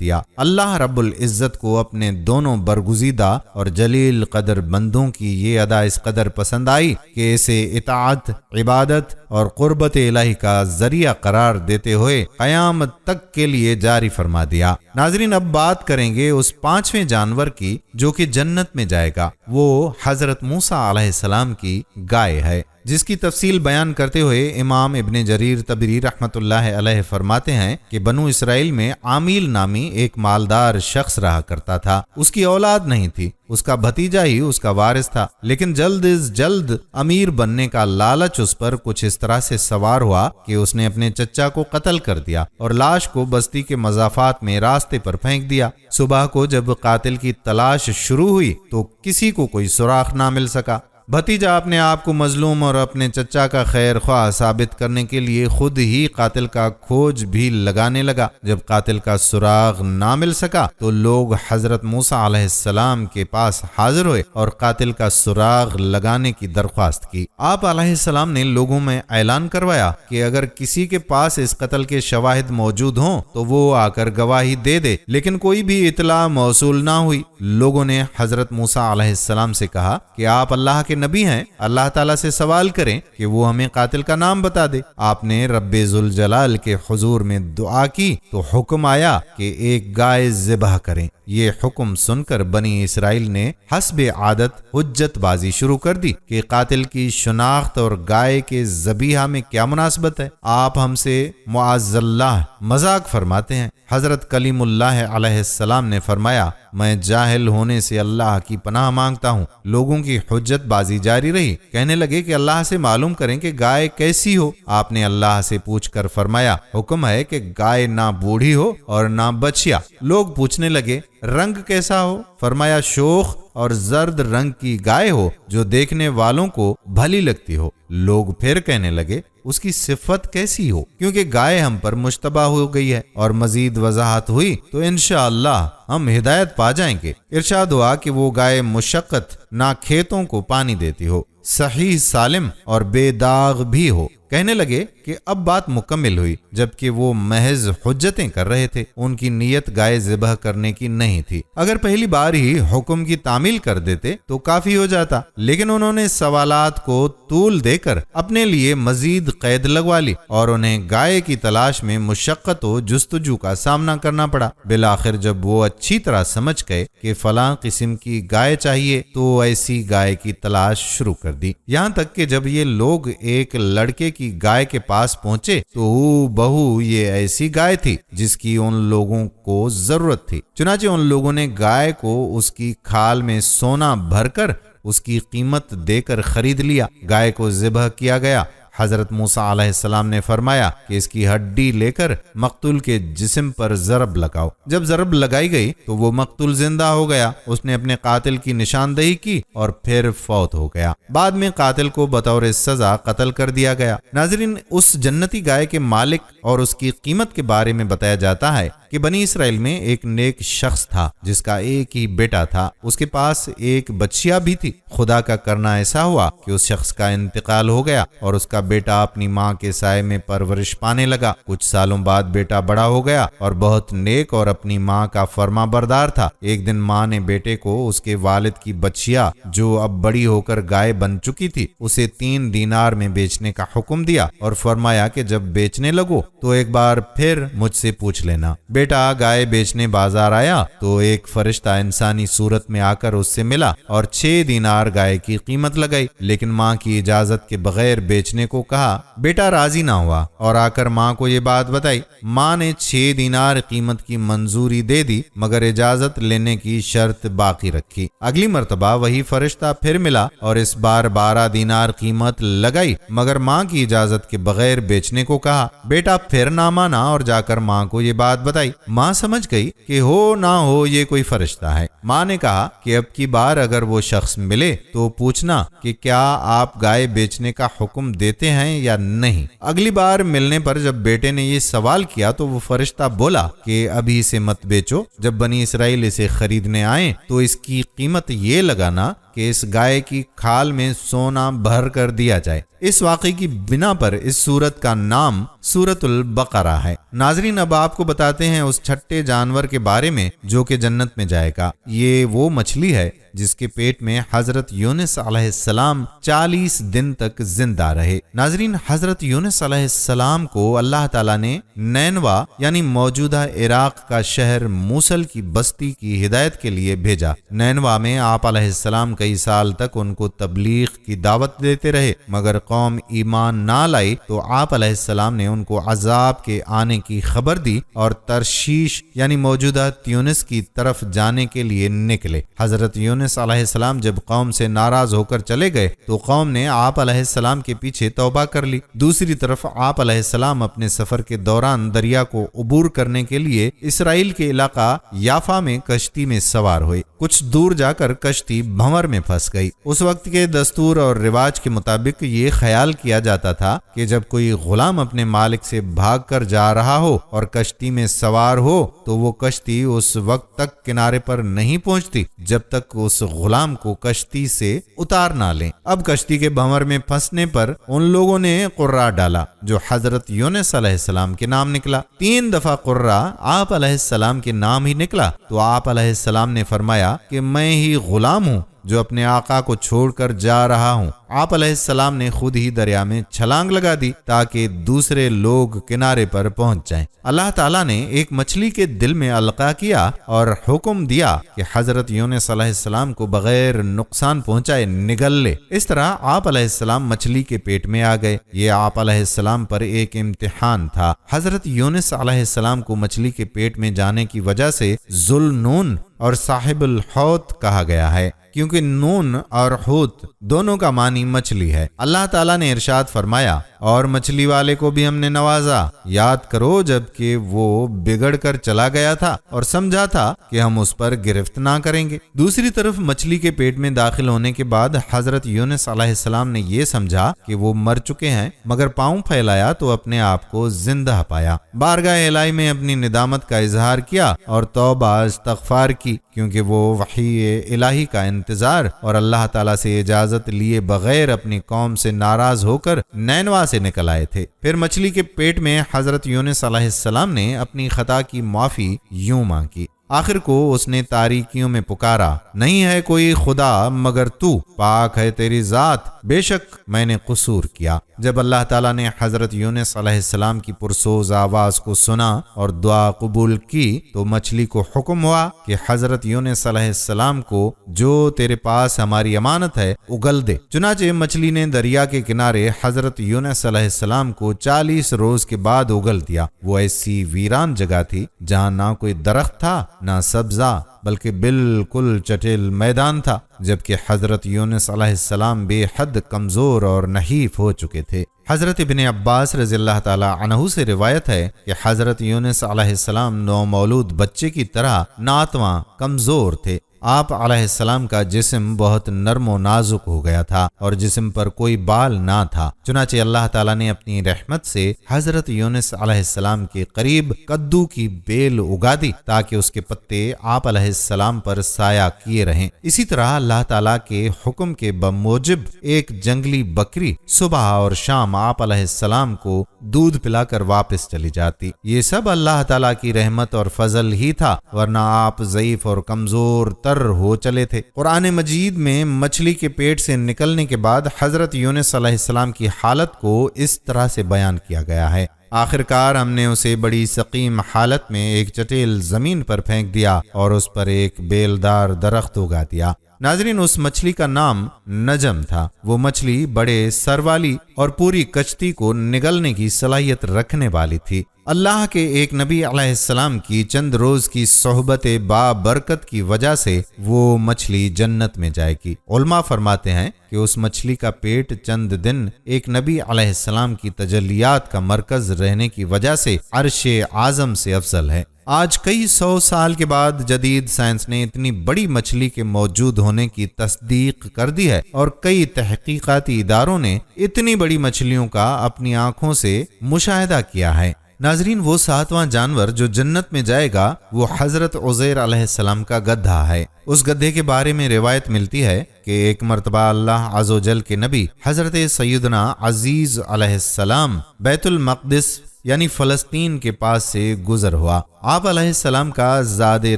دیا۔ اللہ رب العزت کو اپنے دونوں برگزیدہ اور جلیل قدر بندوں کی یہ ادا اس قدر پسند آئی کہ اسے اطاعت، عبادت اور قربت الہی کا ذریعہ قرار دیتے ہوئے قیامت تک کے لیے جاری فرما دیا۔ ناظرین، اب بات کریں گے اس 5ویں جانور کی جو کہ جنت میں جائے گا۔ وہ حضرت موسیٰ علیہ السلام کی گائے ہے، جس کی تفصیل بیان کرتے ہوئے امام ابن جریر طبری رحمۃ اللہ علیہ فرماتے ہیں کہ بنو اسرائیل میں عامیل نامی ایک مالدار شخص رہا کرتا تھا، اس کی اولاد نہیں تھی، اس کا بھتیجا ہی اس کا وارث تھا، لیکن جلد از جلد امیر بننے کا لالچ اس پر کچھ اس طرح سے سوار ہوا کہ اس نے اپنے چچا کو قتل کر دیا اور لاش کو بستی کے مضافات میں راستے پر پھینک دیا۔ صبح کو جب قاتل کی تلاش شروع ہوئی تو کسی کو کوئی سراغ نہ مل سکا۔ بھتیجا اپنے آپ کو مظلوم اور اپنے چچا کا خیر خواہ ثابت کرنے کے لیے خود ہی قاتل کا کھوج بھی لگانے لگا۔ جب قاتل کا سراغ نہ مل سکا تو لوگ حضرت موسیٰ علیہ السلام کے پاس حاضر ہوئے اور قاتل کا سراغ لگانے کی درخواست کی۔ آپ علیہ السلام نے لوگوں میں اعلان کروایا کہ اگر کسی کے پاس اس قتل کے شواہد موجود ہوں تو وہ آ کر گواہی دے دے، لیکن کوئی بھی اطلاع موصول نہ ہوئی۔ لوگوں نے حضرت موسیٰ علیہ السلام سے کہا کہ آپ اللہ کے نبی ہیں، اللہ تعالیٰ سے سوال کریں کہ وہ ہمیں قاتل کا نام بتا دے۔ آپ نے رب ذوالجلال کے حضور میں دعا کی تو حکم آیا کہ ایک گائے ذبح کریں۔ یہ حکم سن کر بنی اسرائیل نے حسب عادت حجت بازی شروع کر دی کہ قاتل کی شناخت اور گائے کے ذبیحہ میں کیا مناسبت ہے۔ آپ ہم سے معاذ اللہ مذاق فرماتے ہیں۔ حضرت کلیم اللہ علیہ السلام نے فرمایا، میں جاہل ہونے سے اللہ کی پناہ مانگتا ہوں۔ لوگوں کی حجت بازی جاری رہی، کہنے لگے کہ اللہ سے معلوم کریں کہ گائے کیسی ہو۔ آپ نے اللہ سے پوچھ کر فرمایا، حکم ہے کہ گائے نہ بوڑھی ہو اور نہ بچیا۔ لوگ پوچھنے لگے، رنگ کیسا ہو؟ فرمایا، شوخ اور زرد رنگ کی گائے ہو جو دیکھنے والوں کو بھلی لگتی ہو۔ لوگ پھر کہنے لگے، اس کی صفت کیسی ہو؟ کیونکہ گائے ہم پر مشتبہ ہو گئی ہے۔ اور مزید وضاحت ہوئی تو انشاءاللہ ہم ہدایت پا جائیں گے۔ ارشاد ہوا کہ وہ گائے مشقت نہ کھیتوں کو پانی دیتی ہو، صحیح سالم اور بے داغ بھی ہو۔ کہنے لگے کہ اب بات مکمل ہوئی، جبکہ وہ محض حجتیں کر رہے تھے، ان کی نیت گائے ذبح کرنے کی نہیں تھی۔ اگر پہلی بار ہی حکم کی تعمیل کر دیتے تو کافی ہو جاتا، لیکن انہوں نے سوالات کو طول دے کر اپنے لیے مزید قید لگوا لی اور انہیں گائے کی تلاش میں مشقت و جستجو کا سامنا کرنا پڑا۔ بالآخر جب وہ اچھی طرح سمجھ گئے کہ فلاں قسم کی گائے چاہیے تو ایسی گائے کی تلاش شروع کر دی، یہاں تک کہ جب یہ لوگ ایک لڑکے کی گائے کے پاس پہنچے تو بہو یہ ایسی گائے تھی جس کی ان لوگوں کو ضرورت تھی۔ چنانچہ ان لوگوں نے گائے کو اس کی کھال میں سونا بھر کر اس کی قیمت دے کر خرید لیا۔ گائے کو ذبح کیا گیا۔ حضرت موسیٰ علیہ السلام نے فرمایا کہ اس کی ہڈی لے کر مقتول کے جسم پر ضرب لگاؤ۔ جب ضرب لگائی گئی تو وہ مقتول زندہ ہو گیا۔ اس نے اپنے قاتل کی نشاندہی کی اور پھر فوت ہو گیا۔ بعد میں قاتل کو بطور سزا قتل کر دیا گیا۔ ناظرین، اس جنتی گائے کے مالک اور اس کی قیمت کے بارے میں بتایا جاتا ہے کہ بنی اسرائیل میں ایک نیک شخص تھا جس کا ایک ہی بیٹا تھا۔ اس کے پاس ایک بچیا بھی تھی۔ خدا کا کرنا ایسا ہوا کہ اس شخص کا انتقال ہو گیا اور اس کا بیٹا اپنی ماں کے سائے میں پرورش پانے لگا۔ کچھ سالوں بعد بیٹا بڑا ہو گیا اور بہت نیک اور اپنی ماں کا فرما بردار تھا۔ ایک دن ماں نے بیٹے کو اس کے والد کی بچیا جو اب بڑی ہو کر گائے بن چکی تھی اسے 3 دینار میں بیچنے کا حکم دیا اور فرمایا کہ جب بیچنے لگو تو ایک بار پھر مجھ سے پوچھ لینا۔ بیٹا گائے بیچنے بازار آیا تو ایک فرشتہ انسانی صورت میں آ کر اس سے ملا اور 6 دینار گائے کی قیمت لگائی، لیکن ماں کی اجازت کے بغیر بیچنے کو کہا۔ بیٹا راضی نہ ہوا اور آ کر ماں کو یہ بات بتائی۔ ماں نے 6 دینار قیمت کی منظوری دے دی مگر اجازت لینے کی شرط باقی رکھی۔ اگلی مرتبہ وہی فرشتہ پھر ملا اور اس بار 12 دینار قیمت لگائی مگر ماں کی اجازت کے بغیر بیچنے کو کہا۔ بیٹا پھر نہ مانا اور جا کر ماں کو یہ بات بتائی۔ ماں سمجھ گئی کہ ہو نہ ہو یہ کوئی فرشتہ ہے۔ ماں نے کہا کہ اب کی بار اگر وہ شخص ملے تو پوچھنا کہ کیا آپ گائے بیچنے کا حکم دیتے ہیں یا نہیں۔ اگلی بار ملنے پر جب بیٹے نے یہ سوال کیا تو وہ فرشتہ بولا کہ ابھی اسے مت بیچو، جب بنی اسرائیل اسے خریدنے آئیں تو اس کی قیمت یہ لگانا کہ اس گائے کی کھال میں سونا بھر کر دیا جائے۔ اس واقعے کی بنا پر اس سورت کا نام سورۃ البقرہ ہے۔ ناظرین، اب آپ کو بتاتے ہیں اس چھٹے جانور کے بارے میں جو کہ جنت میں جائے گا۔ یہ وہ مچھلی ہے جس کے پیٹ میں حضرت یونس علیہ السلام 40 دن تک زندہ رہے۔ ناظرین، حضرت یونس علیہ السلام کو اللہ تعالیٰ نے نینوا یعنی موجودہ عراق کا شہر موصل کی بستی کی ہدایت کے لیے بھیجا۔ نینوا میں آپ علیہ السلام کئی سال تک ان کو تبلیغ کی دعوت دیتے رہے، مگر قوم ایمان نہ لائی تو آپ علیہ السلام نے ان کو عذاب کے آنے کی خبر دی اور ترشیش یعنی موجودہ تیونس کی طرف جانے کے لیے نکلے۔ حضرت یونس علیہ السلام جب قوم سے ناراض ہو کر چلے گئے تو قوم نے آپ علیہ السلام کے پیچھے توبہ کر لی۔ دوسری طرف آپ علیہ السلام اپنے سفر کے دوران دریا کو عبور کرنے کے لیے اسرائیل کے علاقہ یافا میں کشتی میں سوار ہوئے۔ کچھ دور جا کر کشتی بھنور میں پھنس گئی۔ اس وقت کے دستور اور رواج کے مطابق یہ خیال کیا جاتا تھا کہ جب کوئی غلام اپنے مالک سے بھاگ کر جا رہا ہو اور کشتی میں سوار ہو تو وہ کشتی اس وقت تک کنارے پر نہیں پہنچتی جب تک اس غلام کو کشتی سے اتار نہ لیں۔ اب کشتی کے بھنور میں پھنسنے پر ان لوگوں نے قرہ ڈالا جو حضرت یونس علیہ السلام کے نام نکلا۔ 3 دفعہ قرہ آپ علیہ السلام کے نام ہی نکلا تو آپ علیہ السلام نے فرمایا کہ میں ہی غلام ہوں جو اپنے آقا کو چھوڑ کر جا رہا ہوں۔ آپ علیہ السلام نے خود ہی دریا میں چھلانگ لگا دی تاکہ دوسرے لوگ کنارے پر پہنچ جائیں۔ اللہ تعالیٰ نے ایک مچھلی کے دل میں القاء کیا اور حکم دیا کہ حضرت یونس علیہ السلام کو بغیر نقصان پہنچائے نگل لے۔ اس طرح آپ علیہ السلام مچھلی کے پیٹ میں آ گئے۔ یہ آپ علیہ السلام پر ایک امتحان تھا۔ حضرت یونس علیہ السلام کو مچھلی کے پیٹ میں جانے کی وجہ سے ذوالنون اور صاحب الحوت کہا گیا ہے، کیونکہ نون اور حوت دونوں کا معنی مچھلی ہے۔ اللہ تعالیٰ نے ارشاد فرمایا، اور مچھلی والے کو بھی ہم نے نوازا، یاد کرو جب کہ وہ بگڑ کر چلا گیا تھا اور سمجھا تھا کہ ہم اس پر گرفت نہ کریں گے۔ دوسری طرف مچھلی کے پیٹ میں داخل ہونے کے بعد حضرت یونس علیہ السلام نے یہ سمجھا کہ وہ مر چکے ہیں، مگر پاؤں پھیلایا تو اپنے آپ کو زندہ پایا۔ بارگاہ الہی میں اپنی ندامت کا اظہار کیا اور توبہ استغفار کی، کیونکہ وہ وحی الہی کا انتظار اور اللہ تعالیٰ سے اجازت لیے بغیر اپنی قوم سے ناراض ہو کر نینوا سے نکل آئے تھے۔ پھر مچھلی کے پیٹ میں حضرت یونس علیہ السلام نے اپنی خطا کی معافی یوں مانگی۔ آخر کو اس نے تاریکیوں میں پکارا، نہیں ہے کوئی خدا مگر تو، پاک ہے تیری ذات، بے شک میں نے قصور کیا۔ جب اللہ تعالیٰ نے حضرت یونس علیہ السلام کی پرسوز آواز کو سنا اور دعا قبول کی تو مچھلی کو حکم ہوا کہ حضرت یونس علیہ السلام کو جو تیرے پاس ہماری امانت ہے اگل دے۔ چنانچہ مچھلی نے دریا کے کنارے حضرت یونس علیہ السلام کو 40 روز کے بعد اگل دیا۔ وہ ایسی ویران جگہ تھی جہاں نہ کوئی درخت تھا نہ سبزہ، بلکہ بالکل چٹیل میدان تھا، جبکہ حضرت یونس علیہ السلام بے حد کمزور اور نحیف ہو چکے تھے۔ حضرت ابن عباس رضی اللہ تعالی عنہ سے روایت ہے کہ حضرت یونس علیہ السلام نومولود بچے کی طرح ناتواں کمزور تھے۔ آپ علیہ السلام کا جسم بہت نرم و نازک ہو گیا تھا اور جسم پر کوئی بال نہ تھا، چنانچہ اللہ تعالیٰ نے اپنی رحمت سے حضرت یونس علیہ السلام کے قریب کدو کی بیل اگا دی تاکہ اس کے پتے آپ علیہ السلام پر سایہ کیے رہیں۔ اسی طرح اللہ تعالیٰ کے حکم کے بموجب ایک جنگلی بکری صبح اور شام آپ علیہ السلام کو دودھ پلا کر واپس چلی جاتی۔ یہ سب اللہ تعالیٰ کی رحمت اور فضل ہی تھا، ورنہ آپ ضعیف اور کمزور ہو چلے تھے۔ قرآن مجید میں مچھلی کے پیٹ سے نکلنے کے بعد حضرت یونس علیہ السلام کی حالت کو اس طرح سے بیان کیا گیا ہے، آخرکار ہم نے اسے بڑی سقیم حالت میں ایک چٹیل زمین پر پھینک دیا اور اس پر ایک بیلدار درخت اگا دیا۔ ناظرین، اس مچھلی کا نام نجم تھا۔ وہ مچھلی بڑے سر والی اور پوری کشتی کو نگلنے کی صلاحیت رکھنے والی تھی۔ اللہ کے ایک نبی علیہ السلام کی چند روز کی صحبت بابرکت کی وجہ سے وہ مچھلی جنت میں جائے گی۔ علماء فرماتے ہیں کہ اس مچھلی کا پیٹ چند دن ایک نبی علیہ السلام کی تجلیات کا مرکز رہنے کی وجہ سے عرش اعظم سے افضل ہے۔ آج کئی 100 سال کے بعد جدید سائنس نے اتنی بڑی مچھلی کے موجود ہونے کی تصدیق کر دی ہے اور کئی تحقیقاتی اداروں نے اتنی بڑی مچھلیوں کا اپنی آنکھوں سے مشاہدہ کیا ہے۔ ناظرین، وہ 7واں جانور جو جنت میں جائے گا وہ حضرت عزیر علیہ السلام کا گدھا ہے۔ اس گدھے کے بارے میں روایت ملتی ہے کہ ایک مرتبہ اللہ عز و جل کے نبی حضرت سیدنا عزیز علیہ السلام بیت المقدس یعنی فلسطین کے پاس سے گزر ہوا۔ آپ علیہ السلام کا زاد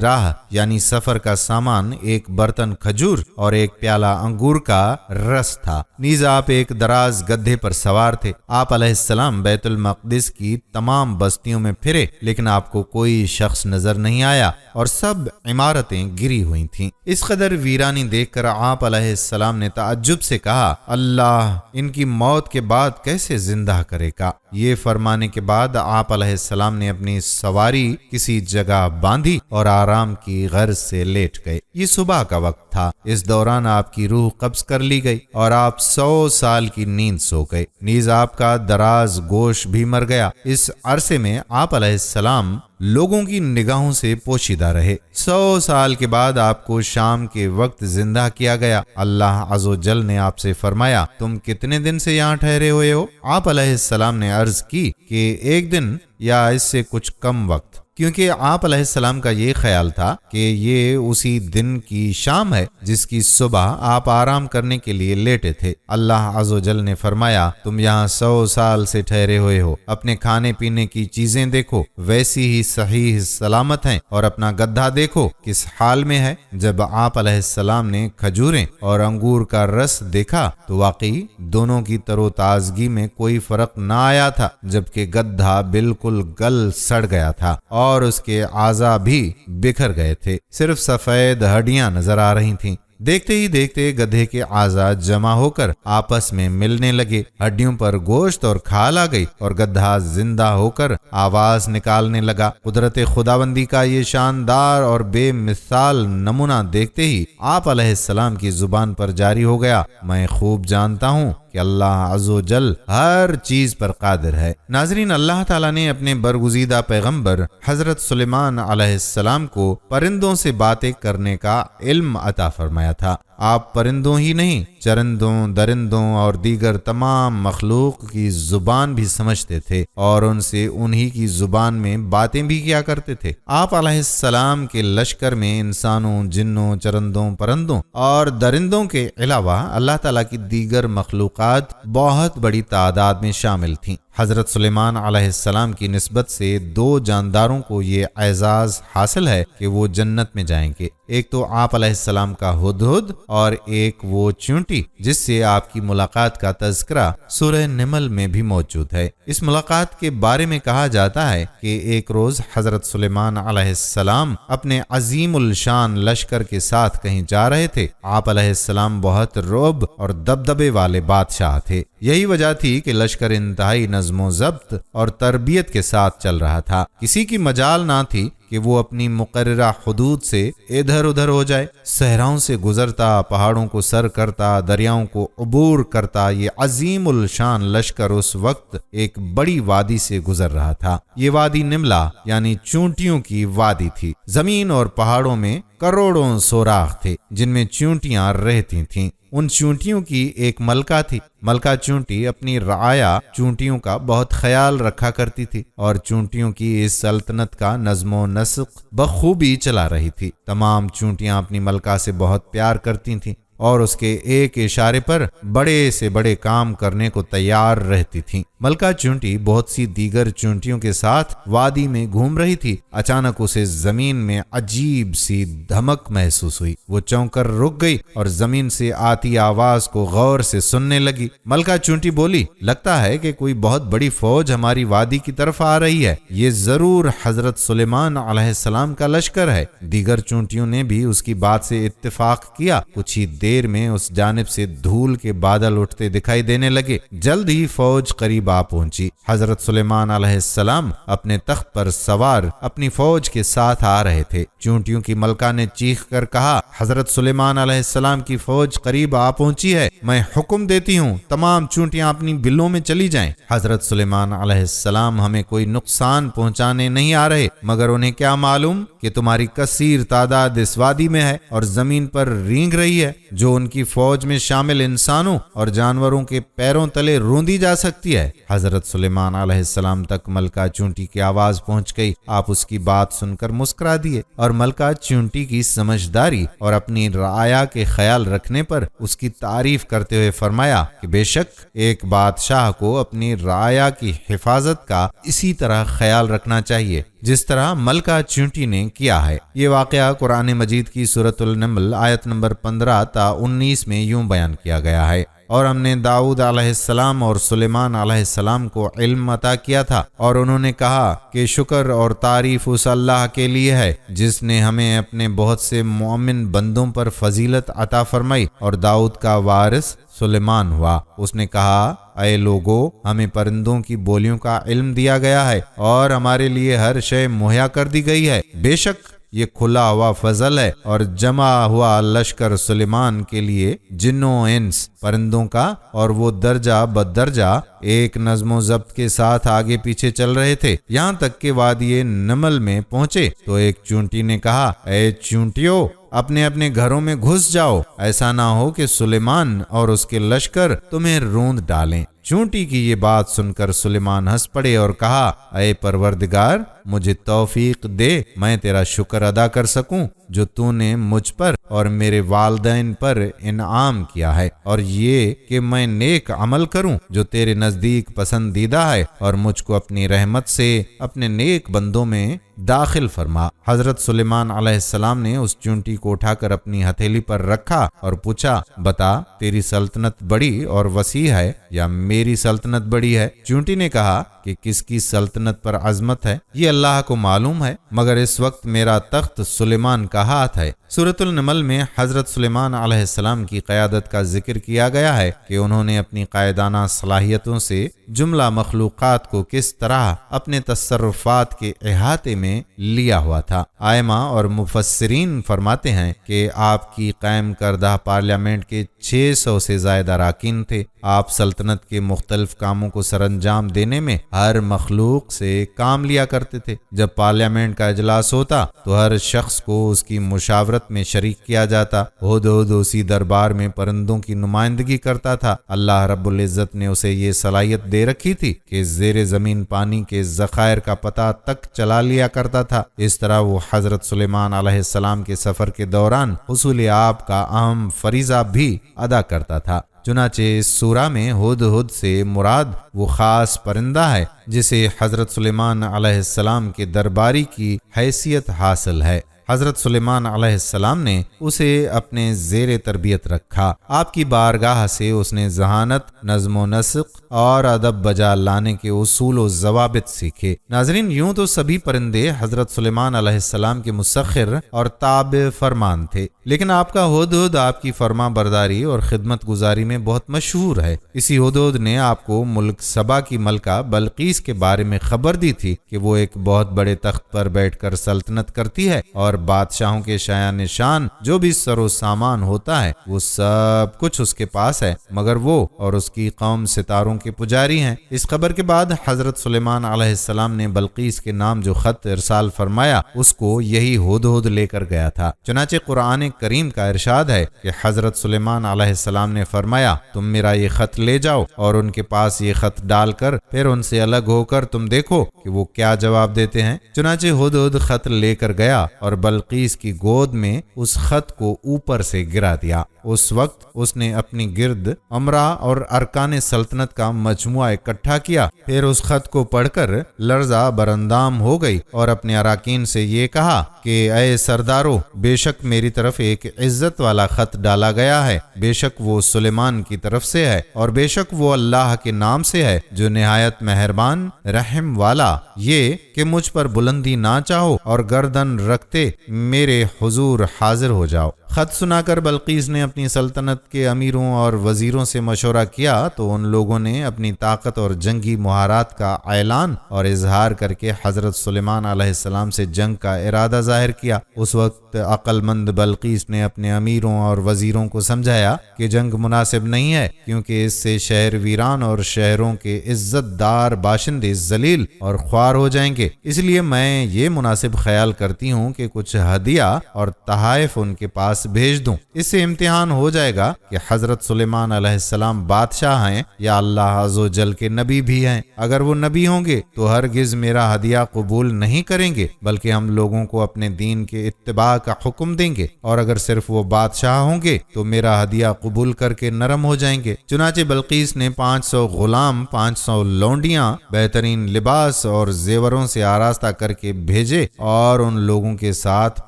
راہ یعنی سفر کا سامان ایک برتن کھجور اور ایک پیالہ انگور کا رس تھا۔ نیز آپ ایک دراز گدھے پر سوار تھے۔ آپ علیہ السلام بیت المقدس کی تمام بستیوں میں پھرے، لیکن آپ کو کوئی شخص نظر نہیں آیا اور سب عمارتیں گری ہوئی تھیں۔ اس قدر ویرانی دیکھ کر آپ علیہ السلام نے تعجب سے کہا، اللہ ان کی موت کے بعد کیسے زندہ کرے گا؟ یہ فرمانے کے بعد آپ علیہ السلام نے اپنی سواری کسی جگہ باندھی اور آرام کی غرض سے لیٹ گئے۔ یہ صبح کا وقت تھا۔ اس دوران آپ کی روح قبض کر لی گئی اور آپ 100 سال کی نیند سو گئے۔ نیز آپ کا دراز گوش بھی مر گیا۔ اس عرصے میں آپ علیہ السلام لوگوں کی نگاہوں سے پوشیدہ رہے۔ 100 سال کے بعد آپ کو شام کے وقت زندہ کیا گیا۔ اللہ عز و جل نے آپ سے فرمایا، تم کتنے دن سے یہاں ٹھہرے ہوئے ہو؟ آپ علیہ السلام نے عرض کی کہ 1 دن یا اس سے کچھ کم وقت، کیونکہ آپ علیہ السلام کا یہ خیال تھا کہ یہ اسی دن کی شام ہے جس کی صبح آپ آرام کرنے کے لیے لیٹے تھے۔ اللہ عز و جل نے فرمایا، تم یہاں 100 سال سے ٹھہرے ہوئے ہو، اپنے کھانے پینے کی چیزیں دیکھو ویسی ہی صحیح سلامت ہیں، اور اپنا گدھا دیکھو کس حال میں ہے۔ جب آپ علیہ السلام نے کھجوریں اور انگور کا رس دیکھا تو واقعی دونوں کی تر و تازگی میں کوئی فرق نہ آیا تھا، جبکہ گدھا بالکل گل سڑ گیا تھا اور اس کے اعضاء بھی بکھر گئے تھے، صرف سفید ہڈیاں نظر آ رہی تھیں۔ دیکھتے ہی دیکھتے گدھے کے اعضاء جمع ہو کر آپس میں ملنے لگے، ہڈیوں پر گوشت اور کھال آ گئی اور گدھا زندہ ہو کر آواز نکالنے لگا۔ قدرت خداوندی کا یہ شاندار اور بے مثال نمونہ دیکھتے ہی آپ علیہ السلام کی زبان پر جاری ہو گیا، میں خوب جانتا ہوں کہ اللہ عز و جل ہر چیز پر قادر ہے۔ ناظرین، اللہ تعالیٰ نے اپنے برگزیدہ پیغمبر حضرت سلیمان علیہ السلام کو پرندوں سے باتیں کرنے کا علم عطا فرمایا تھا۔ آپ پرندوں ہی نہیں، چرندوں، درندوں اور دیگر تمام مخلوق کی زبان بھی سمجھتے تھے اور ان سے انہی کی زبان میں باتیں بھی کیا کرتے تھے۔ آپ علیہ السلام کے لشکر میں انسانوں، جنوں، چرندوں، پرندوں اور درندوں کے علاوہ اللہ تعالیٰ کی دیگر مخلوقات بہت بڑی تعداد میں شامل تھیں۔ حضرت سلیمان علیہ السلام کی نسبت سے 2 جانداروں کو یہ اعزاز حاصل ہے کہ وہ جنت میں جائیں گے۔ ایک تو آپ علیہ السلام کا ہدہد اور ایک وہ چونٹی جس سے آپ کی ملاقات کا تذکرہ سورہ نمل میں بھی موجود ہے۔ اس ملاقات کے بارے میں کہا جاتا ہے کہ ایک روز حضرت سلیمان علیہ السلام اپنے عظیم الشان لشکر کے ساتھ کہیں جا رہے تھے۔ آپ علیہ السلام بہت رعب اور دبدبے والے بادشاہ تھے۔ یہی وجہ تھی کہ لشکر انتہائی نظم و ضبط اور تربیت کے ساتھ چل رہا تھا۔ کسی کی مجال نہ تھی کہ وہ اپنی مقررہ حدود سے ادھر ادھر ہو جائے۔ صحراؤں سے گزرتا، پہاڑوں کو سر کرتا، دریاؤں کو عبور کرتا یہ عظیم الشان لشکر اس وقت ایک بڑی وادی سے گزر رہا تھا۔ یہ وادی نملا یعنی چونٹیوں کی وادی تھی۔ زمین اور پہاڑوں میں کروڑوں سوراخ تھے جن میں چونٹیاں رہتی تھیں۔ ان چونٹیوں کی ایک ملکہ تھی۔ ملکہ چونٹی اپنی رعایا چونٹیوں کا بہت خیال رکھا کرتی تھی اور چونٹیوں کی اس سلطنت کا نظم و نسق بخوبی چلا رہی تھی۔ تمام چونٹیاں اپنی ملکہ سے بہت پیار کرتی تھیں اور اس کے ایک اشارے پر بڑے سے بڑے کام کرنے کو تیار رہتی تھیں۔ ملکہ چونٹی بہت سی دیگر چونٹیوں کے ساتھ وادی میں گھوم رہی تھی۔ اچانک اسے زمین میں عجیب سی دھمک محسوس ہوئی۔ وہ چونک کر رک گئی اور زمین سے آتی آواز کو غور سے سننے لگی۔ ملکہ چونٹی بولی، لگتا ہے کہ کوئی بہت بڑی فوج ہماری وادی کی طرف آ رہی ہے۔ یہ ضرور حضرت سلیمان علیہ السلام کا لشکر ہے۔ دیگر چونٹیوں نے بھی اس کی بات سے اتفاق کیا۔ کچھ ہی دیر میں اس جانب سے دھول کے بادل اٹھتے دکھائی دینے لگے۔ جلد ہی فوج قریب آ پہنچی۔ حضرت سلیمان علیہ السلام اپنے تخت پر سوار اپنی فوج کے ساتھ آ رہے تھے۔ چونٹیوں کی ملکہ نے چیخ کر کہا، حضرت سلیمان علیہ السلام کی فوج قریب آ پہنچی ہے، میں حکم دیتی ہوں تمام چونٹیاں اپنی بلوں میں چلی جائیں۔ حضرت سلیمان علیہ السلام ہمیں کوئی نقصان پہنچانے نہیں آ رہے، مگر انہیں کیا معلوم کہ تمہاری کثیر تعداد اس وادی میں ہے اور زمین پر رینگ رہی ہے، جو ان کی فوج میں شامل انسانوں اور جانوروں کے پیروں تلے روندی جا سکتی ہے۔ حضرت سلیمان علیہ السلام تک ملکہ چونٹی کی آواز پہنچ گئی۔ آپ اس کی بات سن کر مسکرا دیے اور ملکہ چونٹی کی سمجھداری اور اپنی رعایا کے خیال رکھنے پر اس کی تعریف کرتے ہوئے فرمایا کہ بے شک ایک بادشاہ کو اپنی رعایا کی حفاظت کا اسی طرح خیال رکھنا چاہیے جس طرح ملکہ چیونٹی نے کیا ہے۔ یہ واقعہ قرآن مجید کی سورۃ النمل آیت نمبر 15 تا 19 میں یوں بیان کیا گیا ہے، اور ہم نے داؤد علیہ السلام اور سلیمان علیہ السلام کو علم عطا کیا تھا، اور انہوں نے کہا کہ شکر اور تعریف اس اللہ کے لیے ہے جس نے ہمیں اپنے بہت سے مومن بندوں پر فضیلت عطا فرمائی، اور داؤد کا وارث سلیمان ہوا۔ اس نے کہا اے لوگو، ہمیں پرندوں کی بولیوں کا علم دیا گیا ہے اور ہمارے لیے ہر شے مہیا کر دی گئی ہے، بے شک یہ کھلا ہوا فضل ہے اور جمع ہوا لشکر سلیمان کے لیے جنوں انس پرندوں کا، اور وہ درجہ بدرجہ ایک نظم و ضبط کے ساتھ آگے پیچھے چل رہے تھے، یہاں تک کہ وادی نمل میں پہنچے تو ایک چونٹی نے کہا اے چونٹیوں، اپنے اپنے گھروں میں گھس جاؤ، ایسا نہ ہو کہ سلیمان اور اس کے لشکر تمہیں روند ڈالیں۔ چونٹی کی یہ بات سن کر سلیمان ہنس پڑے اور کہا اے پروردگار، مجھے توفیق دے میں تیرا شکر ادا کر سکوں جو تو نے مجھ پر اور میرے والدین پر انعام کیا ہے، اور یہ کہ میں نیک عمل کروں جو تیرے نزدیک پسندیدہ ہے، اور مجھ کو اپنی رحمت سے اپنے نیک بندوں میں داخل فرما۔ حضرت سلیمان علیہ السلام نے اس چونٹی کو اٹھا کر اپنی ہتھیلی پر رکھا اور پوچھا بتا تیری سلطنت بڑی اور وسیع ہے یا میری سلطنت بڑی ہے؟ چونٹی نے کہا کہ کس کی سلطنت پر عظمت ہے یہ اللہ کو معلوم ہے، مگر اس وقت میرا تخت سلیمان کا ہاتھ ہے۔ سورۃ النمل میں حضرت سلیمان علیہ السلام کی قیادت کا ذکر کیا گیا ہے کہ انہوں نے اپنی قائدانہ صلاحیتوں سے جملہ مخلوقات کو کس طرح اپنے تصرفات کے احاطے میں لیا ہوا تھا۔ ائمہ اور مفسرین فرماتے ہیں کہ آپ کی قائم کردہ پارلیمنٹ کے 600 سے زائد اراکین تھے۔ آپ سلطنت کے مختلف کاموں کو سر انجام دینے میں ہر مخلوق سے کام لیا کرتے تھے۔ جب پارلیمنٹ کا اجلاس ہوتا تو ہر شخص کو اس کی مشاورت میں شریک کیا جاتا۔ ہدہد اسی دربار میں پرندوں کی نمائندگی کرتا تھا۔ اللہ رب العزت نے اسے یہ صلاحیت دے رکھی تھی کہ زیر زمین پانی کے ذخائر کا پتہ تک چلا لیا کرتا تھا۔ اس طرح وہ حضرت سلیمان علیہ السلام کے سفر کے دوران حصول آب کا اہم فریضہ بھی ادا کرتا تھا۔ چنانچہ اس سورہ میں ہدہد سے مراد وہ خاص پرندہ ہے جسے حضرت سلیمان علیہ السلام کے درباری کی حیثیت حاصل ہے۔ حضرت سلیمان علیہ السلام نے اسے اپنے زیر تربیت رکھا۔ آپ کی بارگاہ سے اس نے ذہانت، نظم و نسق اور ادب بجا لانے کے اصول و ضوابط سیکھے۔ ناظرین، یوں تو سبھی پرندے حضرت سلیمان علیہ السلام کے مسخر اور تابع فرمان تھے، لیکن آپ کا ہدہد آپ کی فرما برداری اور خدمت گزاری میں بہت مشہور ہے۔ اسی ہدہد نے آپ کو ملک سبا کی ملکہ بلقیس کے بارے میں خبر دی تھی کہ وہ ایک بہت بڑے تخت پر بیٹھ کر سلطنت کرتی ہے، اور بادشاہوں کے شایان نشان جو بھی سر و سامان ہوتا ہے وہ سب کچھ اس کے پاس ہے، مگر وہ اور اس کی قوم ستاروں کے پجاری ہیں۔ اس خبر کے بعد حضرت سلیمان علیہ السلام نے بلقیس کے نام جو خط ارسال فرمایا اس کو یہی ہدہد لے کر گیا تھا۔ چنانچہ قرآن کریم کا ارشاد ہے کہ حضرت سلیمان علیہ السلام نے فرمایا تم میرا یہ خط لے جاؤ اور ان کے پاس یہ خط ڈال کر پھر ان سے الگ ہو کر تم دیکھو کہ وہ کیا جواب دیتے ہیں۔ چنانچہ ہدہد خط لے کر گیا اور بلقیس کی گود میں اس خط کو اوپر سے گرا دیا۔ اس وقت اس نے اپنی گرد امرا اور ارکان سلطنت کا مجموعہ اکٹھا کیا، پھر اس خط کو پڑھ کر لرزہ برندام ہو گئی اور اپنے اراکین سے یہ کہا کہ اے سردارو، بے شک میری طرف ایک عزت والا خط ڈالا گیا ہے، بے شک وہ سلیمان کی طرف سے ہے اور بے شک وہ اللہ کے نام سے ہے جو نہایت مہربان رحم والا، یہ کہ مجھ پر بلندی نہ چاہو اور گردن رکھتے میرے حضور حاضر ہو جاؤ۔ خط سنا کر بلقیس نے اپنی سلطنت کے امیروں اور وزیروں سے مشورہ کیا تو ان لوگوں نے اپنی طاقت اور جنگی مہارات کا اعلان اور اظہار کر کے حضرت سلیمان علیہ السلام سے جنگ کا ارادہ ظاہر کیا۔ اس وقت عقل مند بلقیس نے اپنے امیروں اور وزیروں کو سمجھایا کہ جنگ مناسب نہیں ہے، کیونکہ اس سے شہر ویران اور شہروں کے عزت دار باشندے ذلیل اور خوار ہو جائیں گے، اس لیے میں یہ مناسب خیال کرتی ہوں کہ کچھ ہدیہ اور تحائف ان کے پاس پاس بھیج دوں۔ اس سے امتحان ہو جائے گا کہ حضرت سلیمان علیہ السلام بادشاہ ہیں یا اللہ عز و جل کے نبی بھی ہیں۔ اگر وہ نبی ہوں گے تو ہرگز میرا ہدیہ قبول نہیں کریں گے، بلکہ ہم لوگوں کو اپنے دین کے اتباع کا حکم دیں گے، اور اگر صرف وہ بادشاہ ہوں گے تو میرا ہدیہ قبول کر کے نرم ہو جائیں گے۔ چنانچہ بلقیس نے 500 غلام، 500 لونڈیاں بہترین لباس اور زیوروں سے آراستہ کر کے بھیجے، اور ان لوگوں کے ساتھ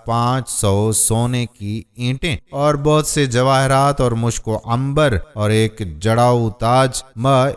500 سونے کی اینٹیں اور بہت سے جواہرات اور مشک و عنبر اور ایک جڑاؤ تاج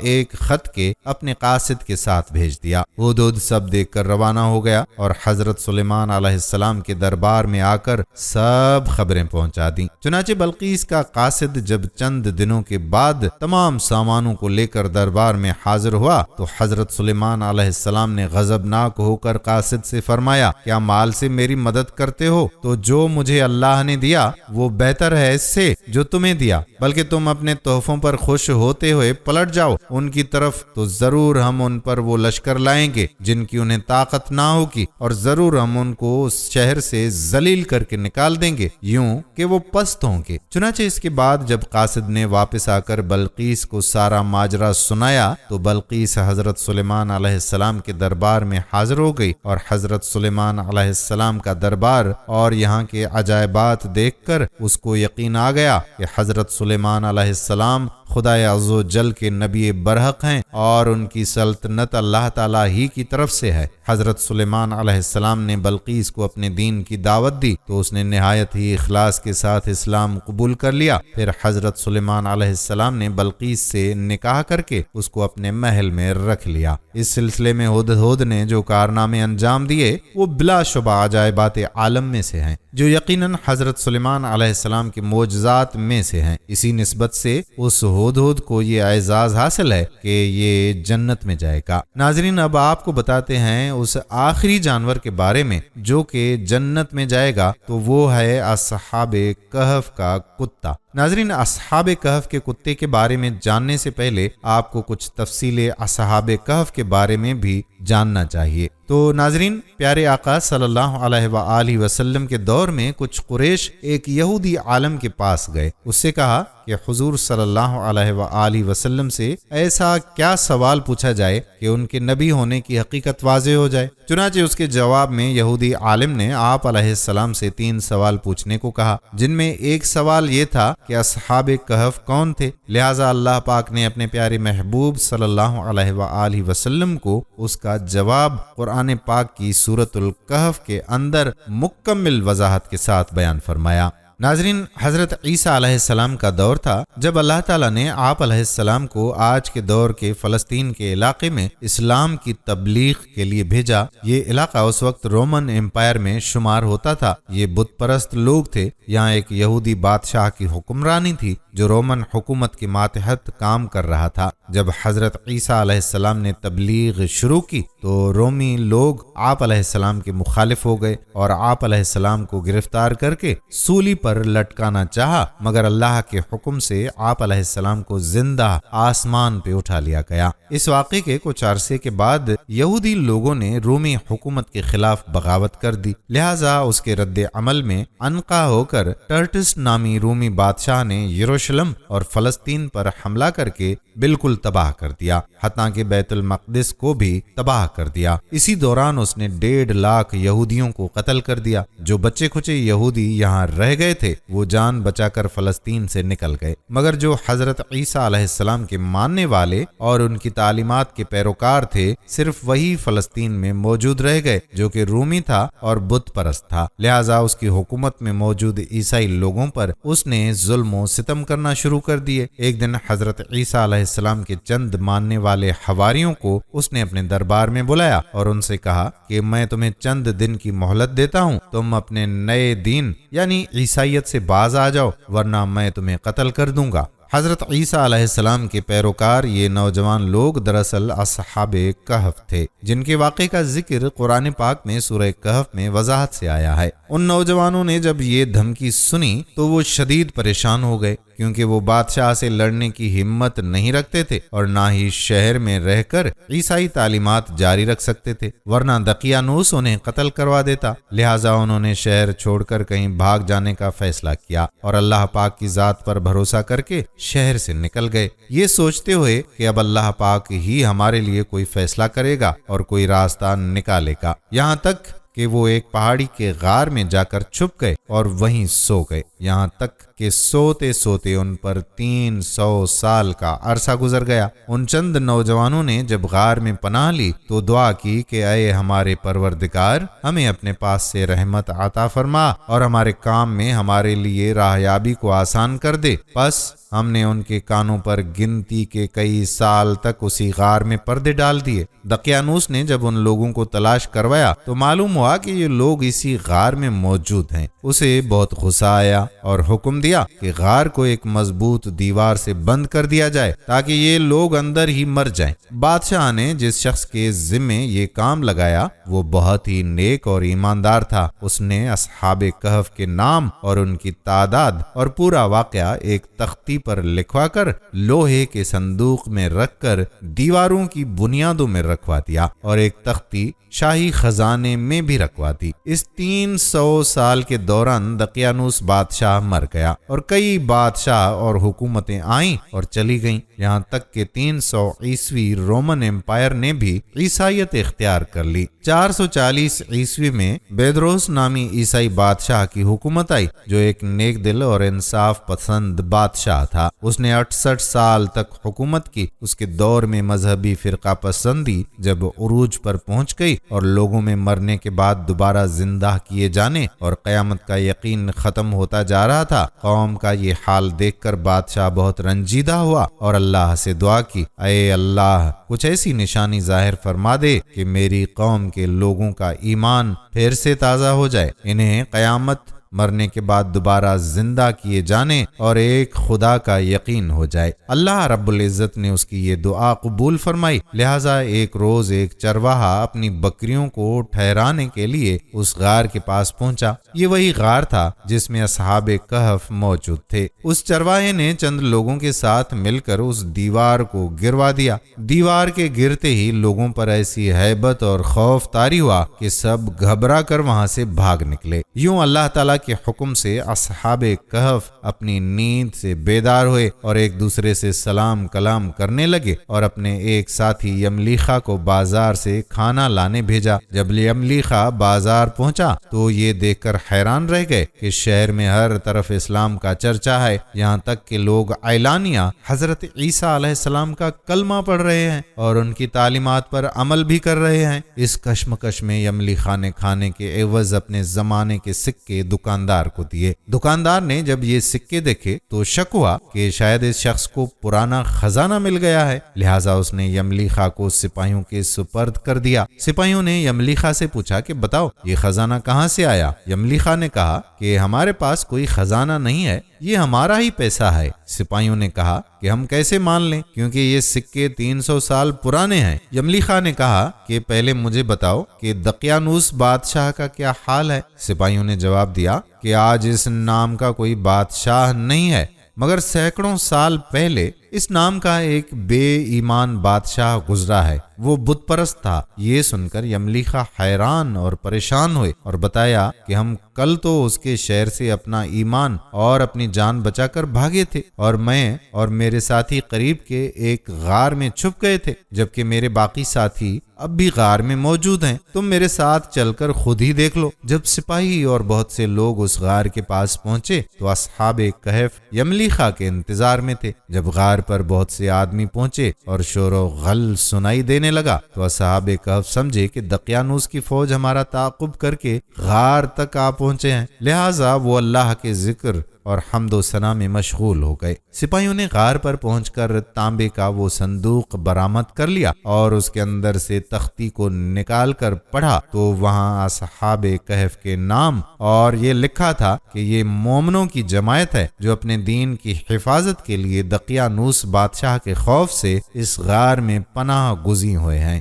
ایک خط کے اپنے قاصد کے ساتھ بھیج دیا۔ ہدہد سب دیکھ کر روانہ ہو گیا اور حضرت سلیمان علیہ السلام کے دربار میں آ کر سب خبریں پہنچا دیں۔ چنانچہ بلقیس کا قاصد جب چند دنوں کے بعد تمام سامانوں کو لے کر دربار میں حاضر ہوا تو حضرت سلیمان علیہ السلام نے غضبناک ہو کر قاصد سے فرمایا، کیا مال سے میری مدد کرتے ہو تو جو مجھے اللہ نے دیا وہ بہتر ہے اس سے جو تمہیں دیا، بلکہ تم اپنے تحفوں پر خوش ہوتے ہوئے پلٹ جاؤ ان کی طرف تو ضرور ہم ان پر وہ لشکر لائیں گے جن کی انہیں طاقت نہ ہوگی، اور ضرور ہم ان کو اس شہر سے ذلیل کر کے نکال دیں گے یوں کہ وہ پست ہوں گے۔ چنانچہ اس کے بعد جب قاصد نے واپس آ کر بلقیس کو سارا ماجرا سنایا تو بلقیس حضرت سلیمان علیہ السلام کے دربار میں حاضر ہو گئی، اور حضرت سلیمان علیہ السلام کا دربار اور یہاں کے عجائبات دیکھ کر اس کو یقین آ گیا کہ حضرت سلیمان علیہ السلام خدا عز و جل کے نبی برحق ہیں اور ان کی سلطنت اللہ تعالیٰ ہی کی طرف سے ہے۔ حضرت سلیمان علیہ السلام نے بلقیس کو اپنے دین کی دعوت دی تو اس نے نہایت ہی اخلاص کے ساتھ اسلام قبول کر لیا۔ پھر حضرت سلیمان علیہ السلام نے بلقیس سے نکاح کر کے اس کو اپنے محل میں رکھ لیا۔ اس سلسلے میں ہدہد نے جو کارنامے انجام دیے وہ بلا شبہ عجائبات عالم میں سے ہیں، جو یقیناً حضرت سلیمان علیہ السلام کے معجزات میں سے ہیں۔ اسی نسبت سے اس ہدہد کو یہ اعزاز حاصل ہے کہ یہ جنت میں جائے گا۔ ناظرین، اب آپ کو بتاتے ہیں اس آخری جانور کے بارے میں جو کہ جنت میں جائے گا، تو وہ ہے اصحاب کہف کا کتا۔ ناظرین، اصحاب کہف کے کتے کے بارے میں جاننے سے پہلے آپ کو کچھ تفصیل اصحاب کہف کے بارے میں بھی جاننا چاہیے۔ تو ناظرین، پیارے آقا صلی اللہ علیہ وآلہ وسلم کے دور میں کچھ قریش ایک یہودی عالم کے پاس گئے، اس سے کہا کہ حضور صلی اللہ علیہ وآلہ وسلم سے ایسا کیا سوال پوچھا جائے کہ ان کے نبی ہونے کی حقیقت واضح ہو جائے۔ چنانچہ اس کے جواب میں یہودی عالم نے آپ علیہ السلام سے 3 سوال پوچھنے کو کہا، جن میں ایک سوال یہ تھا کہ اصحاب کہف کون تھے۔ لہٰذا اللہ پاک نے اپنے پیارے محبوب صلی اللہ علیہ وآلہ وسلم کو اس کا جواب قرآن پاک کی سورۃ الکہف کے اندر مکمل وضاحت کے ساتھ بیان فرمایا۔ ناظرین، حضرت عیسیٰ علیہ السلام کا دور تھا جب اللہ تعالیٰ نے آپ علیہ السلام کو آج کے دور کے فلسطین کے علاقے میں اسلام کی تبلیغ کے لیے بھیجا۔ یہ علاقہ اس وقت رومن امپائر میں شمار ہوتا تھا۔ یہ بت پرست لوگ تھے۔ یہاں ایک یہودی بادشاہ کی حکمرانی تھی جو رومن حکومت کے ماتحت کام کر رہا تھا۔ جب حضرت عیسیٰ علیہ السلام نے تبلیغ شروع کی تو رومی لوگ آپ علیہ السلام کے مخالف ہو گئے اور آپ علیہ السلام کو گرفتار کر کے سولی پر لٹکانا چاہا، مگر اللہ کے حکم سے آپ علیہ السلام کو زندہ آسمان پہ اٹھا لیا گیا۔ اس واقعے کے کچھ عرصے کے بعد یہودی لوگوں نے رومی حکومت کے خلاف بغاوت کر دی، لہٰذا اس کے رد عمل میں انقا ہو کر ٹرٹس نامی رومی بادشاہ نے یروشلم اور فلسطین پر حملہ کر کے بالکل تباہ کر دیا، حتیٰ کہ بیت المقدس کو بھی تباہ کر دیا۔ اسی دوران اس نے 1.5 لاکھ یہودیوں کو قتل کر دیا۔ جو بچے کھچے یہودی یہاں رہ گئے تھے وہ جان بچا کر فلسطین سے نکل گئے، مگر جو حضرت عیسیٰ علیہ السلام کے ماننے والے اور ان کی تعلیمات کے پیروکار تھے صرف وہی فلسطین میں موجود رہ گئے جو کہ رومی تھا اور بت پرست تھا۔ لہٰذا اس کی حکومت میں موجود عیسائی لوگوں پر اس نے ظلم و ستم کرنا شروع کر دیے۔ ایک دن حضرت عیسیٰ علیہ السلام کے چند ماننے والے حواریوں کو اس نے اپنے دربار میں بلایا اور ان سے کہا کہ میں تمہیں چند دن کی مہلت دیتا ہوں، تم اپنے نئے دین یعنی عیسائیت سے باز آ جاؤ ورنہ میں تمہیں قتل کر دوں گا۔ حضرت عیسیٰ علیہ السلام کے پیروکار یہ نوجوان لوگ دراصل اصحاب کہف تھے، جن کے واقعے کا ذکر قرآن پاک میں سورہ کہف میں وضاحت سے آیا ہے۔ ان نوجوانوں نے جب یہ دھمکی سنی تو وہ شدید پریشان ہو گئے، کیونکہ وہ بادشاہ سے لڑنے کی ہمت نہیں رکھتے تھے اور نہ ہی شہر میں رہ کر عیسائی تعلیمات جاری رکھ سکتے تھے، ورنہ دقیانوس انہیں قتل کروا دیتا۔ لہٰذا انہوں نے شہر چھوڑ کر کہیں بھاگ جانے کا فیصلہ کیا اور اللہ پاک کی ذات پر بھروسہ کر کے شہر سے نکل گئے، یہ سوچتے ہوئے کہ اب اللہ پاک ہی ہمارے لیے کوئی فیصلہ کرے گا اور کوئی راستہ نکالے گا، یہاں تک کہ وہ ایک پہاڑی کے غار میں جا کر چھپ گئے اور وہیں سو گئے، یہاں تک کہ سوتے سوتے ان پر 300 سال کا عرصہ گزر گیا۔ ان چند نوجوانوں نے جب غار میں پناہ لی تو دعا کی کہ اے ہمارے پروردگار، ہمیں اپنے پاس سے رحمت عطا فرما اور ہمارے کام میں ہمارے لیے راہیابی کو آسان کر دے۔ پس ہم نے ان کے کانوں پر گنتی کے کئی سال تک اسی غار میں پردے ڈال دیے۔ دقیانوس نے جب ان لوگوں کو تلاش کروایا تو معلوم ہوا کہ یہ لوگ اسی غار میں موجود ہیں۔ اسے بہت غصہ آیا اور حکم دیا کہ غار کو ایک مضبوط دیوار سے بند کر دیا جائے تاکہ یہ لوگ اندر ہی مر جائیں۔ بادشاہ نے جس شخص کے ذمے یہ کام لگایا وہ بہت ہی نیک اور ایماندار تھا۔ اس نے اصحاب کہف کے نام اور ان کی تعداد اور پورا واقعہ ایک تختی پر لکھوا کر لوہے کے صندوق میں رکھ کر دیواروں کی بنیادوں میں رکھوا دیا اور ایک تختی شاہی خزانے میں بھی رکھوا دی۔ اس 300 سال کے دوران دقیانوس بادشاہ مر گیا اور کئی بادشاہ اور حکومتیں آئیں اور چلی گئیں، یہاں تک کہ 300 عیسوی رومن امپائر نے بھی عیسائیت اختیار کر لی۔ 440 عیسوی میں بیدروس نامی عیسائی بادشاہ کی حکومت آئی جو ایک نیک دل اور انصاف پسند بادشاہ تھا۔ اس نے 68 سال تک حکومت کی۔ اس کے دور میں مذہبی فرقہ پسندی جب عروج پر پہنچ گئی اور لوگوں میں مرنے کے بعد دوبارہ زندہ کیے جانے اور قیامت کا یقین ختم ہوتا جا رہا تھا، قوم کا یہ حال دیکھ کر بادشاہ بہت رنجیدہ ہوا اور اللہ سے دعا کی، اے اللہ، کچھ ایسی نشانی ظاہر فرما دے کہ میری قوم کے لوگوں کا ایمان پھر سے تازہ ہو جائے، انہیں قیامت، مرنے کے بعد دوبارہ زندہ کیے جانے اور ایک خدا کا یقین ہو جائے۔ اللہ رب العزت نے اس کی یہ دعا قبول فرمائی، لہٰذا ایک روز ایک چرواہا اپنی بکریوں کو ٹھہرانے کے لیے اس غار کے پاس پہنچا۔ یہ وہی غار تھا جس میں اصحاب کہف موجود تھے۔ اس چرواہے نے چند لوگوں کے ساتھ مل کر اس دیوار کو گروا دیا۔ دیوار کے گرتے ہی لوگوں پر ایسی ہیبت اور خوف طاری ہوا کہ سب گھبرا کر وہاں سے بھاگ نکلے۔ یوں اللہ تعالیٰ کے حکم سے اصحاب کہف اپنی نیند سے بیدار ہوئے اور ایک دوسرے سے سلام کلام کرنے لگے اور اپنے ایک ساتھی یملیخا کو بازار سے کھانا لانے بھیجا۔ جب یملیخا بازار پہنچا تو یہ دیکھ کر حیران رہ گئے کہ شہر میں ہر طرف اسلام کا چرچا ہے، یہاں تک کہ لوگ اعلانیہ حضرت عیسیٰ علیہ السلام کا کلمہ پڑھ رہے ہیں اور ان کی تعلیمات پر عمل بھی کر رہے ہیں۔ اس کشمکش میں یملیخا نے کھانے کے عوض اپنے زمانے کے سکے دکاندار کو دیے۔ دکاندار نے جب یہ سکے دیکھے تو شک ہوا کہ شاید اس شخص کو پرانا خزانہ مل گیا ہے، لہٰذا اس نے یملیخا کو سپاہیوں کے سپرد کر دیا۔ سپاہیوں نے یملیخا سے پوچھا کہ بتاؤ یہ خزانہ کہاں سے آیا؟ یملیخا نے کہا کہ ہمارے پاس کوئی خزانہ نہیں ہے، یہ ہمارا ہی پیسہ ہے۔ سپاہیوں نے کہا کہ ہم کیسے مان لیں کیونکہ یہ سکے 300 سال پرانے ہیں۔ یملیخا نے کہا کہ پہلے مجھے بتاؤ کہ دقیانوس بادشاہ کا کیا حال ہے؟ سپاہیوں نے جواب دیا کہ آج اس نام کا کوئی بادشاہ نہیں ہے، مگر سینکڑوں سال پہلے اس نام کا ایک بے ایمان بادشاہ گزرا ہے، وہ بت پرست تھا۔ یہ سن کر یملیخا حیران اور پریشان ہوئے اور بتایا کہ ہم کل تو اس کے شہر سے اپنا ایمان اور اپنی جان بچا کر بھاگے تھے اور میں اور میرے ساتھی قریب کے ایک غار میں چھپ گئے تھے، جبکہ میرے باقی ساتھی اب بھی غار میں موجود ہیں۔ تم میرے ساتھ چل کر خود ہی دیکھ لو۔ جب سپاہی اور بہت سے لوگ اس غار کے پاس پہنچے تو اصحاب کہف یملیخا کے انتظار میں تھے۔ جب غار پر بہت سے آدمی پہنچے اور شور و غل سنائی دینے لگا تو اصحاب کہف سمجھے کہ دقیانوس کی فوج ہمارا تعاقب کر کے غار تک آ پہنچے ہیں، لہٰذا وہ اللہ کے ذکر اور حمد و ثنا میں مشغول ہو گئے۔ سپاہیوں نے غار پر پہنچ کر تانبے کا وہ صندوق برآمد کر لیا اور اس کے اندر سے تختی کو نکال کر پڑھا تو وہاں اصحاب کہف کے نام اور یہ لکھا تھا کہ یہ مومنوں کی جماعت ہے جو اپنے دین کی حفاظت کے لیے دقیانوس بادشاہ کے خوف سے اس غار میں پناہ گزین ہوئے ہیں۔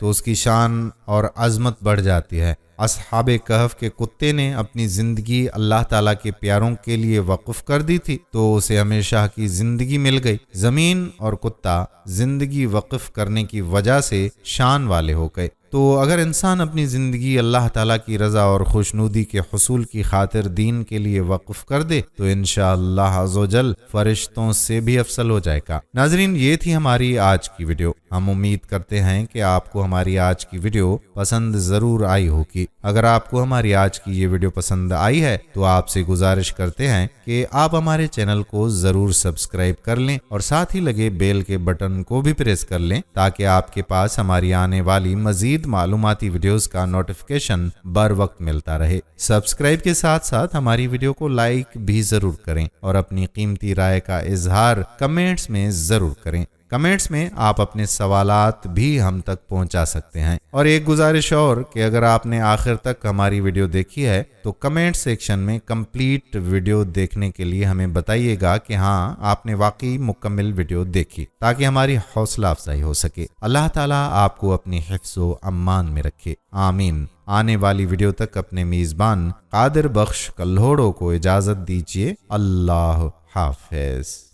تو اس کی شان اور عظمت بڑھ جاتی ہے۔ اصحاب کہف کے کتے نے اپنی زندگی اللہ تعالیٰ کے پیاروں کے لیے وقف کر دی تھی تو اسے ہمیشہ کی زندگی مل گئی۔ زمین اور کتا زندگی وقف کرنے کی وجہ سے شان والے ہو گئے۔ تو اگر انسان اپنی زندگی اللہ تعالیٰ کی رضا اور خوشنودی کے حصول کی خاطر دین کے لیے وقف کر دے تو انشاءاللہ عز و جل فرشتوں سے بھی افضل ہو جائے گا۔ ناظرین، یہ تھی ہماری آج کی ویڈیو۔ ہم امید کرتے ہیں کہ آپ کو ہماری آج کی ویڈیو پسند ضرور آئی ہوگی۔ اگر آپ کو ہماری آج کی یہ ویڈیو پسند آئی ہے تو آپ سے گزارش کرتے ہیں کہ آپ ہمارے چینل کو ضرور سبسکرائب کر لیں اور ساتھ ہی لگے بیل کے بٹن کو بھی پریس کر لیں تاکہ آپ کے پاس ہماری آنے والی مزید معلوماتی ویڈیوز کا نوٹیفیکیشن بر وقت ملتا رہے۔ سبسکرائب کے ساتھ ساتھ ہماری ویڈیو کو لائک بھی ضرور کریں اور اپنی قیمتی رائے کا اظہار کمنٹس میں ضرور کریں۔ کمنٹس میں آپ اپنے سوالات بھی ہم تک پہنچا سکتے ہیں۔ اور ایک گزارش اور کہ اگر آپ نے آخر تک ہماری ویڈیو دیکھی ہے تو کمنٹ سیکشن میں کمپلیٹ ویڈیو دیکھنے کے لیے ہمیں بتائیے گا کہ ہاں آپ نے واقعی مکمل ویڈیو دیکھی تاکہ ہماری حوصلہ افزائی ہو سکے۔ اللہ تعالیٰ آپ کو اپنی حفظ و امان میں رکھے، آمین۔ آنے والی ویڈیو تک اپنے میزبان قادر بخش کلہوڑوں کو اجازت دیجیے۔ اللہ حافظ۔